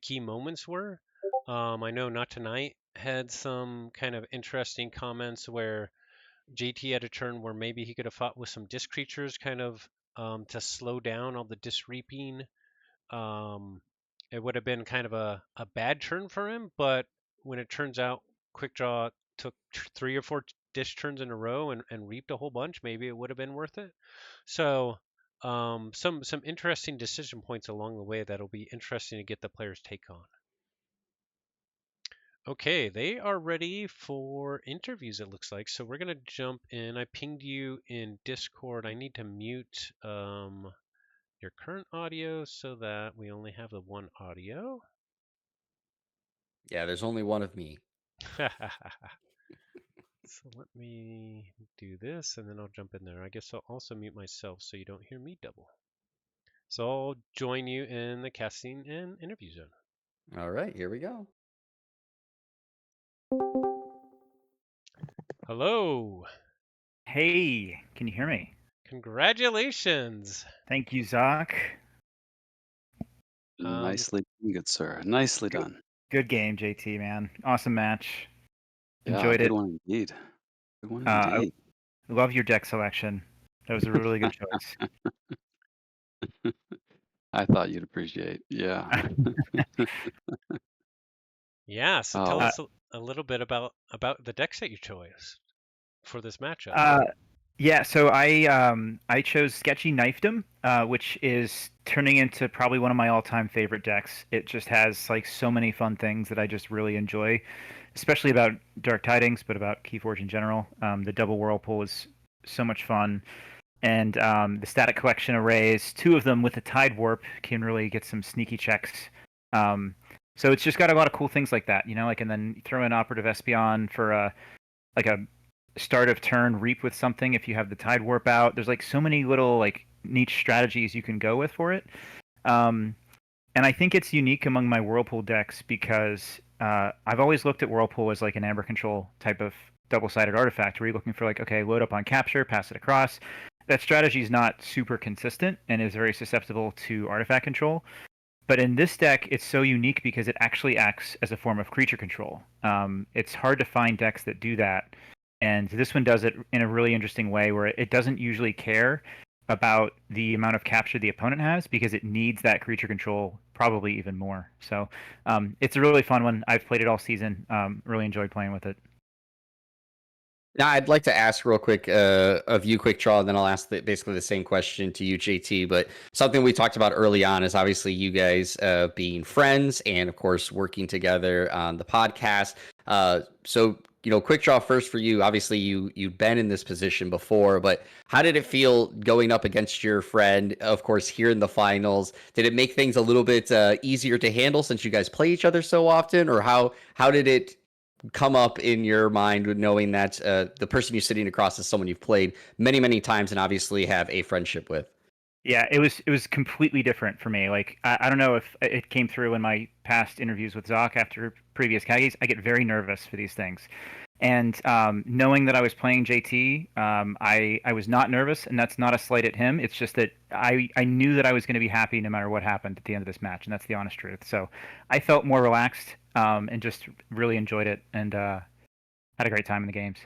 key moments were. I know Not Tonight had some kind of interesting comments where JT had a turn where maybe he could have fought with some disc creatures kind of to slow down all the disc reaping. Um, it would have been kind of a bad turn for him, but when it turns out Quick Draw took three or four disc turns in a row and reaped a whole bunch, maybe it would have been worth it. So some interesting decision points along the way that'll be interesting to get the players' take on. Okay, they are ready for interviews, it looks like. So we're going to jump in. I pinged you in Discord. I need to mute your current audio so that we only have the one audio. Yeah, there's only one of me. So let me do this and then I'll jump in there. I guess I'll also mute myself so you don't hear me double. So I'll join you in the casting and interview zone. All right, here we go. Hello. Hey, can you hear me? Congratulations. Thank you, Zach. Um, Nicely done, good sir. Nicely Good, done. good game, JT, man. Awesome match. Yeah, Enjoyed good it. one indeed. Good one I indeed. love your deck selection. That was a really good choice. I thought you'd appreciate. Yeah. yeah, so tell Oh, uh, us a little bit about the decks that you chose for this matchup. yeah, so I chose Sketchy Knifedom, which is turning into probably one of my all-time favorite decks. It just has like so many fun things that I just really enjoy, especially about Dark Tidings, but about Keyforge in general. The double whirlpool is so much fun. And the static collection arrays, two of them with the Tide Warp, can really get some sneaky checks. Um, so it's just got a lot of cool things like that, like, and then throw in Operative Espion for a start of turn reap with something if you have the Tide Warp out. There's like so many little like niche strategies you can go with for it. Um, and I think it's unique among my Whirlpool decks because I've always looked at Whirlpool as like an Amber Control type of double-sided artifact where you're looking for like, okay, load up on capture, pass it across. That strategy is not super consistent and is very susceptible to artifact control. But in this deck, it's so unique because it actually acts as a form of creature control. It's hard to find decks that do that, and this one does it in a really interesting way where it doesn't usually care about the amount of capture the opponent has because it needs that creature control probably even more. So it's a really fun one. I've played it all season. Really enjoyed playing with it. Now, I'd like to ask real quick of you, Quick Draw, and then I'll ask basically the same question to you, JT. But something we talked about early on is obviously you guys being friends and, of course, working together on the podcast. So, Quick Draw first for you. Obviously, you've been in this position before, but how did it feel going up against your friend, of course, here in the finals? Did it make things a little bit easier to handle since you guys play each other so often, or how did it come up in your mind with knowing that the person you're sitting across is someone you've played many, many times and obviously have a friendship with? Yeah, it was completely different for me. Like I don't know if it came through in my past interviews with Zoc after previous KAGIs. I get very nervous for these things, and knowing that I was playing JT, I was not nervous, and that's not a slight at him. It's just that I knew that I was going to be happy no matter what happened at the end of this match, and that's the honest truth. So I felt more relaxed and just really enjoyed it, and had a great time in the games.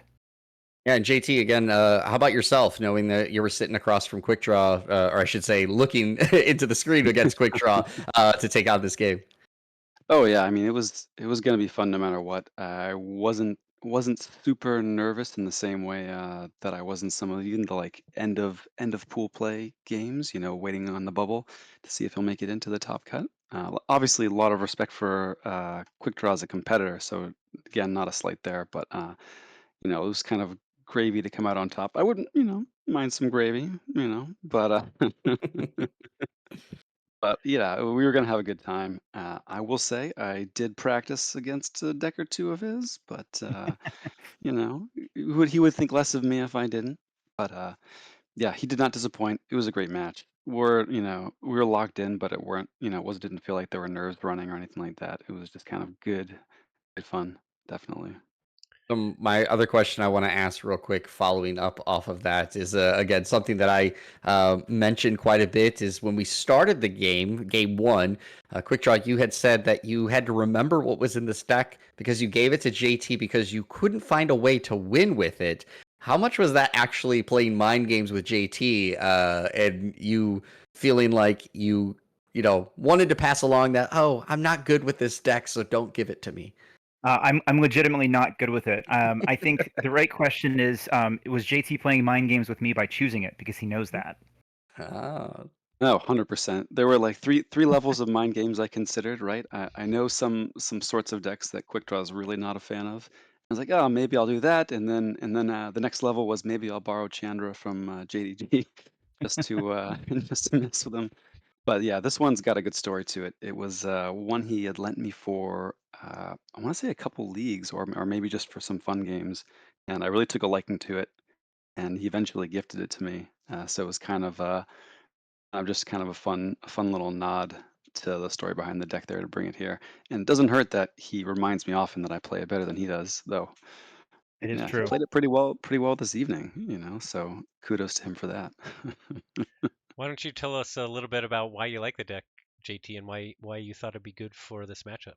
Yeah, and JT, again, how about yourself, knowing that you were sitting across from Quick Draw, or I should say, looking into the screen against Quick Draw to take out this game? Oh yeah, I mean it was gonna be fun no matter what. I wasn't super nervous in the same way that I was in some of even the like end of pool play games. Waiting on the bubble to see if he'll make it into the top cut. Obviously, a lot of respect for Quick Draw as a competitor. So again, not a slight there, but it was kind of gravy to come out on top. I wouldn't, mind some gravy, but but yeah, we were gonna have a good time. I will say I did practice against a deck or two of his, but he would think less of me if I didn't. But yeah, he did not disappoint. It was a great match. We were locked in, but it weren't, it didn't feel like there were nerves running or anything like that. It was just kind of good fun, definitely. My other question I want to ask real quick, following up off of that, is again something that I mentioned quite a bit. Is when we started the game one, Quick Draw, you had said that you had to remember what was in this deck because you gave it to JT because you couldn't find a way to win with it. How much was that actually playing mind games with JT, and you feeling like wanted to pass along that, oh, I'm not good with this deck, so don't give it to me? I'm legitimately not good with it. I think the right question is, was JT playing mind games with me by choosing it because he knows that? Oh. No, 100%. There were like three levels of mind games I considered, right? I know some sorts of decks that Quick Draw is really not a fan of. I was like, oh, maybe I'll do that, and then the next level was maybe I'll borrow Chandra from JDG just to just to mess with him. But yeah, this one's got a good story to it. It was one he had lent me for I want to say a couple leagues or maybe just for some fun games, and I really took a liking to it. And he eventually gifted it to me. So it was kind of just kind of a fun little nod to the story behind the deck there to bring it here. And it doesn't hurt that he reminds me often that I play it better than he does, though. It is Yeah, he true. played it pretty well this evening, so kudos to him for that. Why don't you tell us a little bit about why you like the deck, JT, and why you thought it'd be good for this matchup?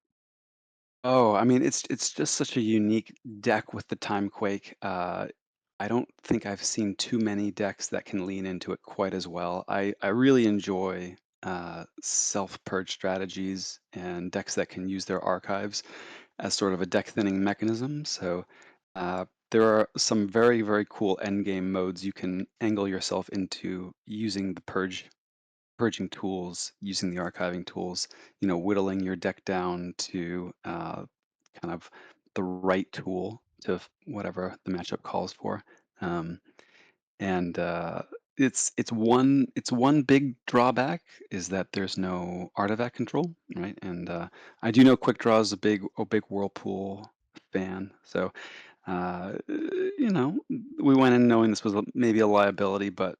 Oh, I mean, it's just such a unique deck with the time quake. I don't think I've seen too many decks that can lean into it quite as well. I really enjoy self-purge strategies and decks that can use their archives as sort of a deck thinning mechanism. So there are some very, very cool endgame modes you can angle yourself into using the purging tools, using the archiving tools, whittling your deck down to kind of the right tool to whatever the matchup calls for. Um, and it's one big drawback is that there's no artifact control, right? And I do know Quick Draw is a big Whirlpool fan, so we went in knowing this was maybe a liability, but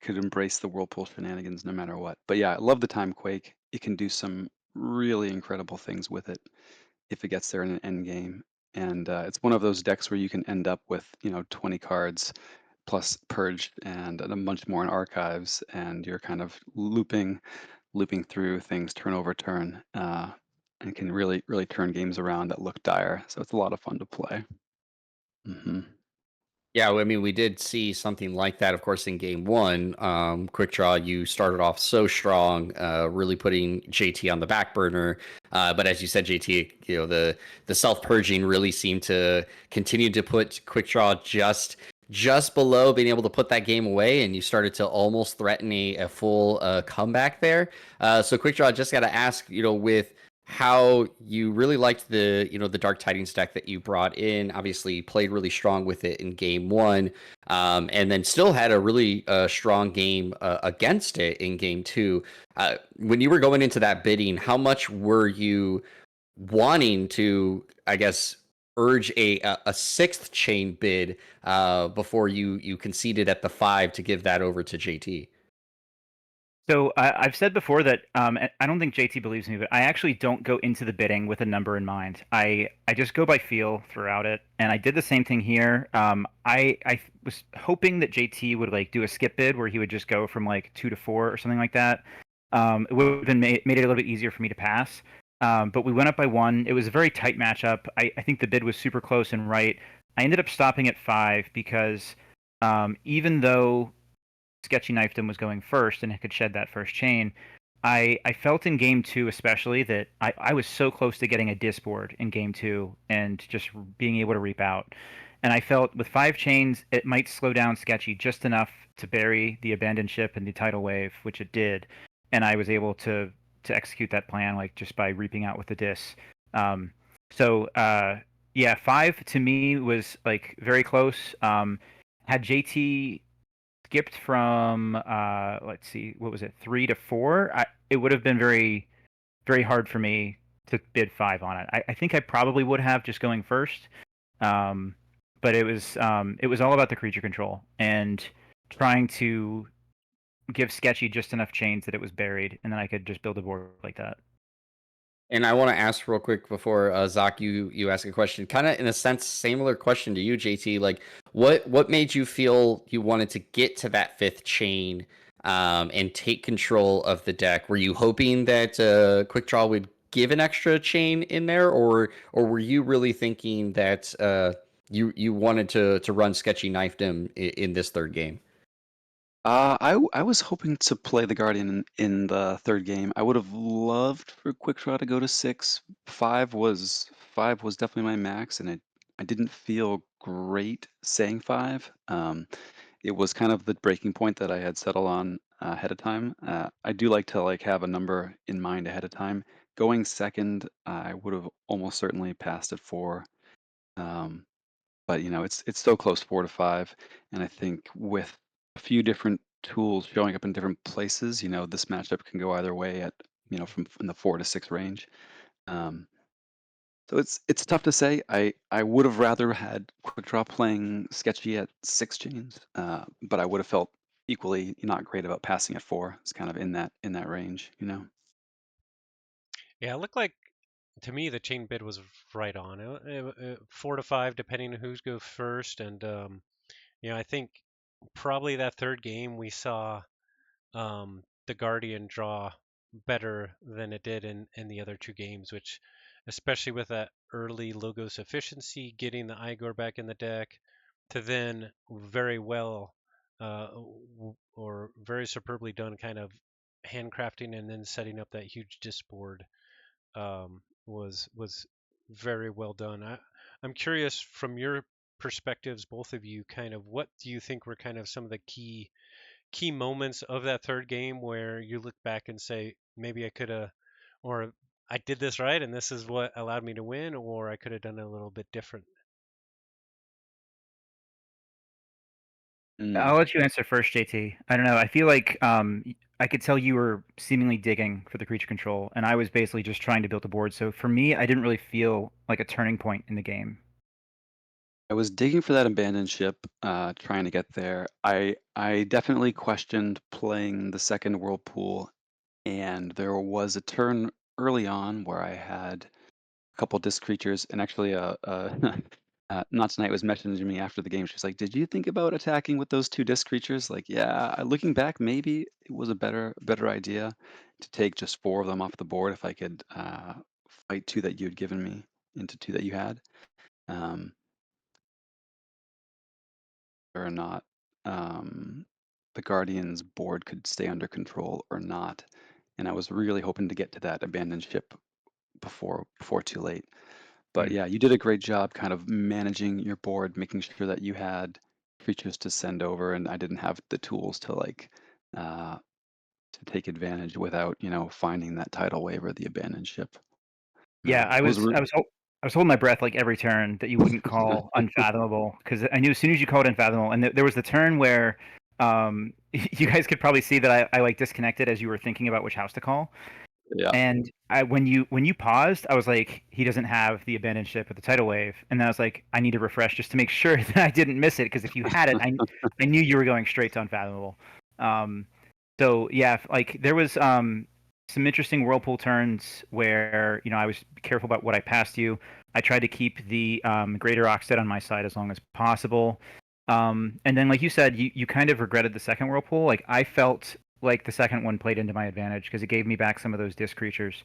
could embrace the Whirlpool shenanigans no matter what. But yeah, I love the Time Quake. It can do some really incredible things with it if it gets there in an end game. And it's one of those decks where you can end up with 20 cards plus Purge and a bunch more in archives, and you're kind of looping looping through things turn over turn, and can really turn games around that look dire. So it's a lot of fun to play. Hmm. Yeah, I mean, we did see something like that, of course, in game one. Quick Draw, you started off so strong, really putting JT on the back burner. But as you said, JT, the self purging really seemed to continue to put Quick Draw just below being able to put that game away, and you started to almost threaten a full comeback there. So Quick Draw, just got to ask, with how you really liked the Dark Tidings deck that you brought in. Obviously, you played really strong with it in game one, and then still had a really strong game against it in game two. When you were going into that bidding, how much were you wanting to, I guess, urge a sixth chain bid before you conceded at the 5 to give that over to JT? So I've said before that I don't think JT believes me, but I actually don't go into the bidding with a number in mind. I just go by feel throughout it, and I did the same thing here. I was hoping that JT would like do a skip bid where he would just go from like 2 to 4 or something like that. It would have been made it a little bit easier for me to pass. But we went up by 1. It was a very tight matchup. I think the bid was super close and right. I ended up stopping at 5 because even though Sketchy Knifedom was going first and it could shed that first chain, I felt in game two especially that I was so close to getting a disboard in game two and just being able to reap out. And I felt with 5 chains, it might slow down Sketchy just enough to bury the abandoned ship and the tidal wave, which it did. And I was able to execute that plan like just by reaping out with the dis. Um, so yeah, 5 to me was like very close. Had JT skipped from let's see, what was it, 3 to 4, it would have been very hard for me to bid 5 on it. I think I probably would have just going first, um, but it was all about the creature control and trying to give Sketchy just enough chains that it was buried, and then I could just build a board like that. And I want to ask real quick before Zach, you ask a question, kind of in a sense, similar question to you, JT. Like, what made you feel you wanted to get to that 5th chain and take control of the deck? Were you hoping that Quick Draw would give an extra chain in there, or were you really thinking that you wanted to run Sketchy Knifedom in this 3rd game? I was hoping to play the Guardian in the third game. I would have loved for Quick Draw to go to 6. 5 was definitely my max, and I didn't feel great saying 5. It was kind of the breaking point that I had settled on ahead of time. I do like to like have a number in mind ahead of time. Going second, I would have almost certainly passed at 4. Um, but it's so close, 4 to 5, and I think with a few different tools showing up in different places, this matchup can go either way at from in the 4 to 6 range. Um, so it's tough to say. I would have rather had Quick Draw playing Sketchy at 6 chains, but I would have felt equally not great about passing at 4. It's kind of in that range. Yeah, it looked like to me the chain bid was right on. 4 to 5 depending on who's go first, and I think probably that third game we saw the Guardian draw better than it did in the other 2 games, which especially with that early Logos efficiency, getting the Igor back in the deck, to then very well or very superbly done kind of handcrafting and then setting up that huge disboard was very well done. I'm curious from your perspectives, both of you, kind of what do you think were kind of some of the key moments of that third game where you look back and say maybe I could have, or I did this right and this is what allowed me to win, or I could have done it a little bit different. I'll Mm. let you answer first, JT. I don't know. I feel like I could tell you were seemingly digging for the creature control, and I was basically just trying to build a board. So for me, I didn't really feel like a turning point in the game. I was digging for that abandoned ship, trying to get there. I definitely questioned playing the second Whirlpool, and there was a turn early on where I had a couple disc creatures and actually a Not Tonight was messaging me after the game. She's like, "Did you think about attacking with those two disc creatures?" Like, yeah, looking back, maybe it was a better idea to take just 4 of them off the board if I could fight 2 that you had given me into 2 that you had. Um, or not, the Guardian's board could stay under control or not. And I was really hoping to get to that abandoned ship before too late. But Mm. yeah, you did a great job kind of managing your board, making sure that you had creatures to send over, and I didn't have the tools to uh, to take advantage without, finding that tidal wave or the abandoned ship. Yeah, It was I was holding my breath like every turn that you wouldn't call unfathomable, because I knew as soon as you called unfathomable, and there was the turn where you guys could probably see that I like disconnected as you were thinking about which house to call. yeah. And when you paused, I was like, he doesn't have the abandoned ship with the tidal wave, and then I was like, I need to refresh just to make sure that I didn't miss it, because if you had it, I knew you were going straight to unfathomable. Um, so yeah, like there was some interesting whirlpool turns where I was careful about what I passed you. I tried to keep the greater Oxted on my side as long as possible. And then, like you said, you kind of regretted the second whirlpool. Like I felt like the second one played into my advantage because it gave me back some of those disc creatures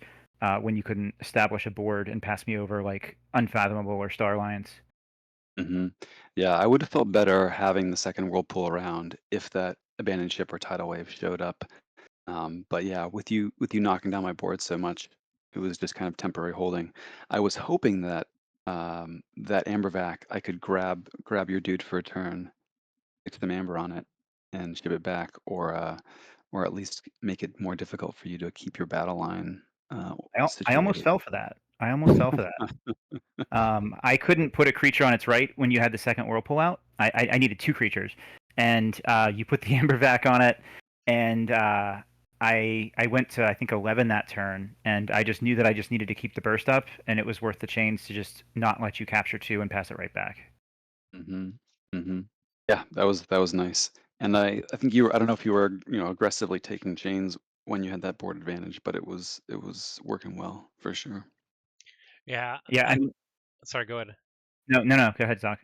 when you couldn't establish a board and pass me over like Unfathomable or Star Lions. hmm Yeah, I would have felt better having the second whirlpool around if that abandoned ship or tidal wave showed up. But yeah, with you knocking down my board so much, it was just kind of temporary holding. I was hoping that that Ambervac I could grab your dude for a turn, get some amber on it, and ship it back, or at least make it more difficult for you to keep your battle line I almost situated. fell for that. I almost fell for that. I couldn't put a creature on its right when you had the second whirlpool out. I needed 2 creatures, and you put the Ambervac on it, and I went to I think 11 that turn, and I just knew that I just needed to keep the burst up, and it was worth the chains to just not let you capture 2 and pass it right back. hmm hmm Yeah, that was nice. And I think I don't know if you were aggressively taking chains when you had that board advantage, but it was working well for sure. Yeah, Yeah, I and sorry, go ahead. no, go ahead, Zach.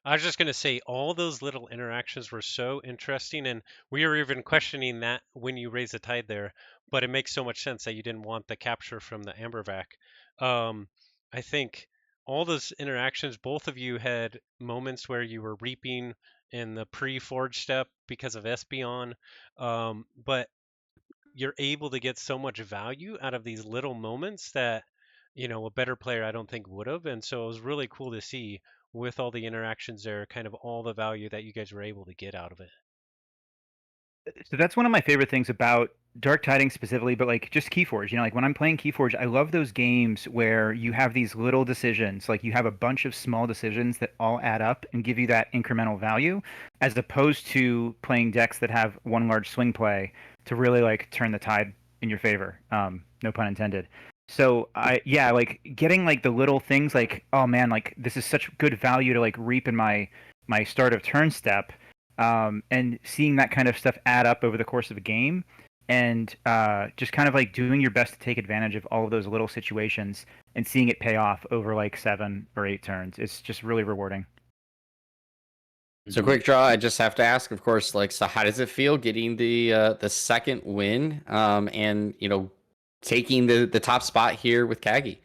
I was just going to say all those little interactions were so interesting, and we were even questioning that when you raise the tide there, but it makes so much sense that you didn't want the capture from the Ambervac. Um, I think all those interactions, both of you had moments where you were reaping in the pre-forge step because of Espeon, but you're able to get so much value out of these little moments that a better player I don't think would have. And so it was really cool to see with all the interactions there, kind of all the value that you guys were able to get out of it. So that's one of my favorite things about Dark Tidings specifically, but like just Keyforge. Like when I'm playing Keyforge, I love those games where you have these little decisions. Like you have a bunch of small decisions that all add up and give you that incremental value, as opposed to playing decks that have one large swing play to really like turn the tide in your favor. No pun intended. So yeah, like getting like the little things like, oh man, like this is such good value to like reap in my start of turn step, and seeing that kind of stuff add up over the course of a game, and just kind of like doing your best to take advantage of all of those little situations and seeing it pay off over like 7 or 8 turns. It's just really rewarding. So hmm quick draw, I just have to ask, of course, like, so how does it feel getting the second win, and taking the top spot here with KAGI?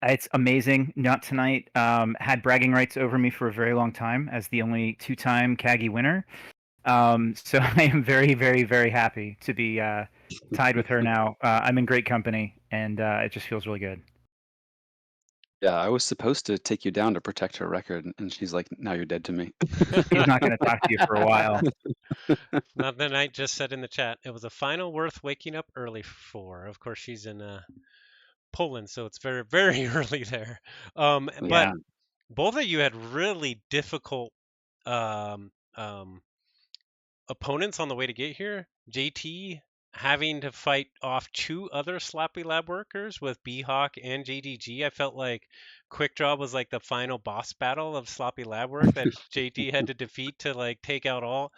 It's amazing. Not Tonight had bragging rights over me for a very long time as the only 2-time KAGI winner. So I am very, very, very happy to be tied with her now. I'm in great company, and it just feels really good. Yeah, I was supposed to take you down to protect her record, and she's like, "Now you're dead to me." She's not going to talk to you for a while. Not the night just said in the chat. It was a final worth waking up early for. Of course, she's in Poland, so it's very, very early there. But Yeah. both of you had really difficult um, um, opponents on the way to get here. JT having to fight off 2 other Sloppy Labworkers with B-Hawk and JDG. I felt like Quick Draw was like the final boss battle of Sloppy Labwork that JT had to defeat to like take out all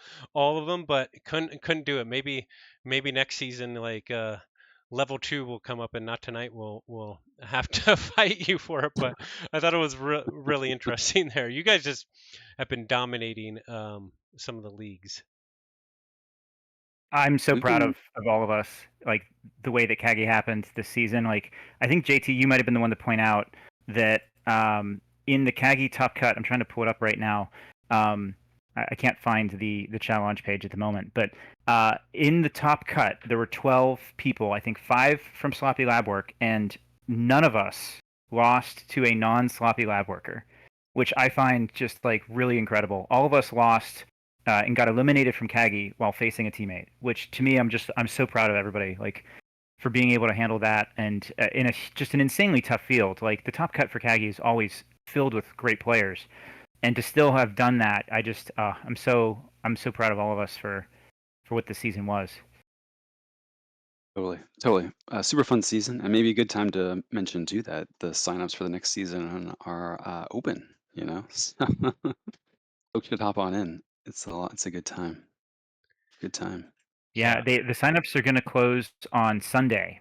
of them, but couldn't do it. Maybe next season, like level 2 will come up, and not tonight. We'll have to fight you for it. But I thought it was really interesting there. You guys just have been dominating some of the leagues. I'm so We've proud been of all of us, like the way that KAGI happened this season. Like I think JT, you might have been the one to point out that in the KAGI top cut, I'm trying to pull it up right now. I can't find the challenge page at the moment, but in the top cut, there were 12 people. I think 5 from Sloppy Labwork, and none of us lost to a non-Sloppy Labworker, which I find just like really incredible. All of us lost and got eliminated from KAGI while facing a teammate, which to me, I'm so proud of everybody, like for being able to handle that, and in just an insanely tough field. Like the top cut for KAGI is always filled with great players, and to still have done that, I'm so proud of all of us for what the season was. totally super fun season, and maybe a good time to mention too that the signups for the next season are open. So folks should hop on in. It's a good time. Good time. Yeah, the signups are going to close on Sunday.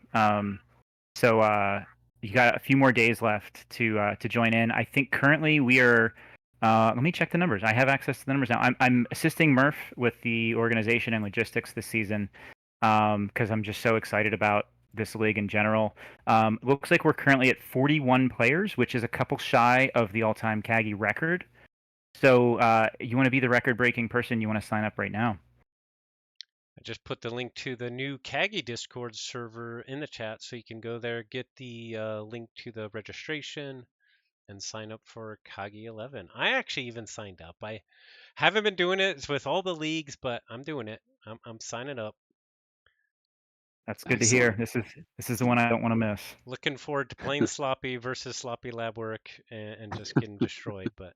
So you got a few more days left to join in. I think currently we are. Let me check the numbers. I have access to the numbers now. I'm assisting Murph with the organization and logistics this season because I'm just so excited about this league in general. Looks like we're currently at 41 players, which is a couple shy of the all-time KAGI record. So you want to be the record-breaking person? You want to sign up right now? I just put the link to the new KAGI Discord server in the chat, so you can go there, get the link to the registration, and sign up for KAGI 11. I actually even signed up. I haven't been doing it with all the leagues, but I'm doing it. I'm signing up. That's good to hear. Excellent. This is the one I don't want to miss. Looking forward to playing Sloppy versus Sloppy Labwork and just getting destroyed. But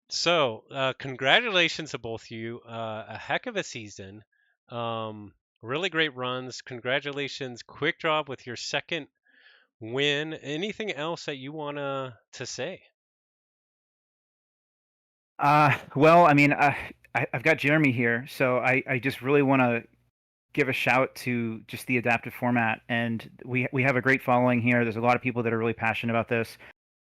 so congratulations to both of you. A heck of a season. Really great runs. Congratulations, Quick Draw, with your second win. Anything else that you want to say? Well, I mean, I've got Jeremy here, so I just really want to give a shout to just the adaptive format, and we have a great following here. There's a lot of people that are really passionate about this.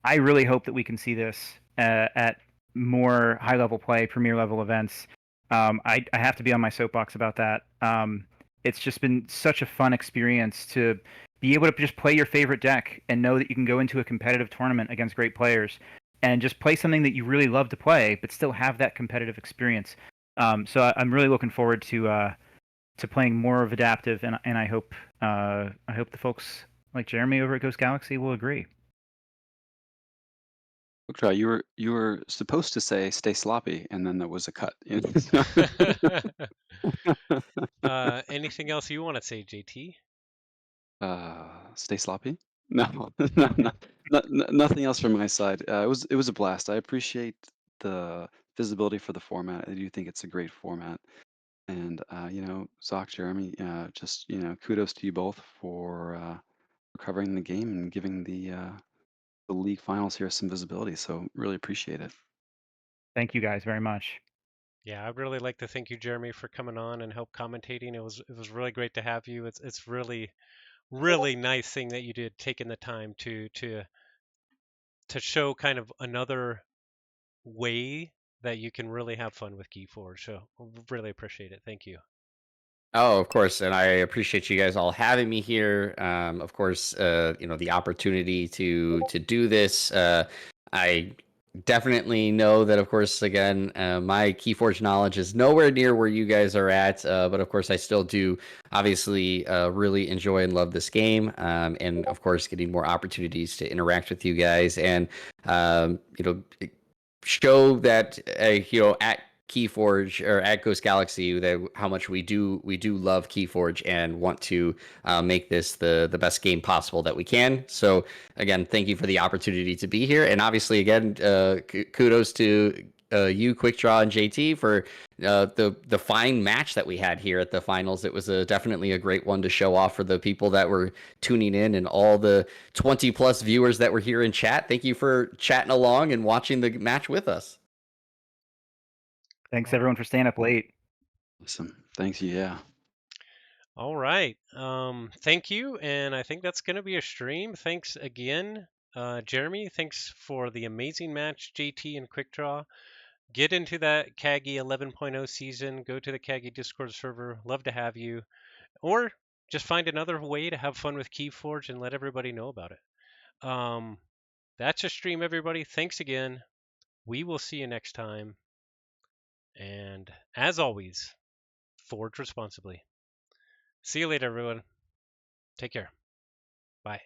I really hope that we can see this at more high level play, premier level events. I have to be on my soapbox about that. It's just been such a fun experience to be able to just play your favorite deck and know that you can go into a competitive tournament against great players and just play something that you really love to play, but still have that competitive experience. So I'm really looking forward to playing more of adaptive, and I hope the folks like Jeremy over at Ghost Galaxy will agree. Try. You were supposed to say stay sloppy, and then there was a cut. Anything else you want to say, JT? Stay sloppy? No, nothing else from my side. It was a blast. I appreciate the visibility for the format. I do think it's a great format. And Zoc, Jeremy, just kudos to you both for covering the game and giving the league finals here some visibility. So really appreciate it. Thank you guys very much. Yeah, I'd really like to thank you, Jeremy, for coming on and help commentating. It was really great to have you. It's really nice thing that you did, taking the time to show kind of another way that you can really have fun with Keyforge. So really appreciate it. Thank you. Oh, of course, and I appreciate you guys all having me here. Of course, the opportunity to do this. I definitely know that, of course, again, my Keyforge knowledge is nowhere near where you guys are at. But of course, I still do obviously really enjoy and love this game, and of course, getting more opportunities to interact with you guys and show that at Keyforge or at Ghost Galaxy that how much we do love Keyforge and want to make this the best game possible that we can. So again, thank you for the opportunity to be here, and obviously again, kudos to you, Quick Draw, and JT for the fine match that we had here at the finals. It was definitely a great one to show off for the people that were tuning in and all the 20 plus viewers that were here in chat. Thank you for chatting along and watching the match with us. Thanks everyone for staying up late. Awesome. Thanks. Yeah. All right. Thank you, and I think that's going to be a stream. Thanks again, Jeremy. Thanks for the amazing match, JT and Quickdraw. Get into that KAGI 11.0 season. Go to the KAGI Discord server. Love to have you. Or just find another way to have fun with Keyforge and let everybody know about it. That's a stream, everybody. Thanks again. We will see you next time. And as always, forge responsibly. See you later, everyone. Take care. Bye.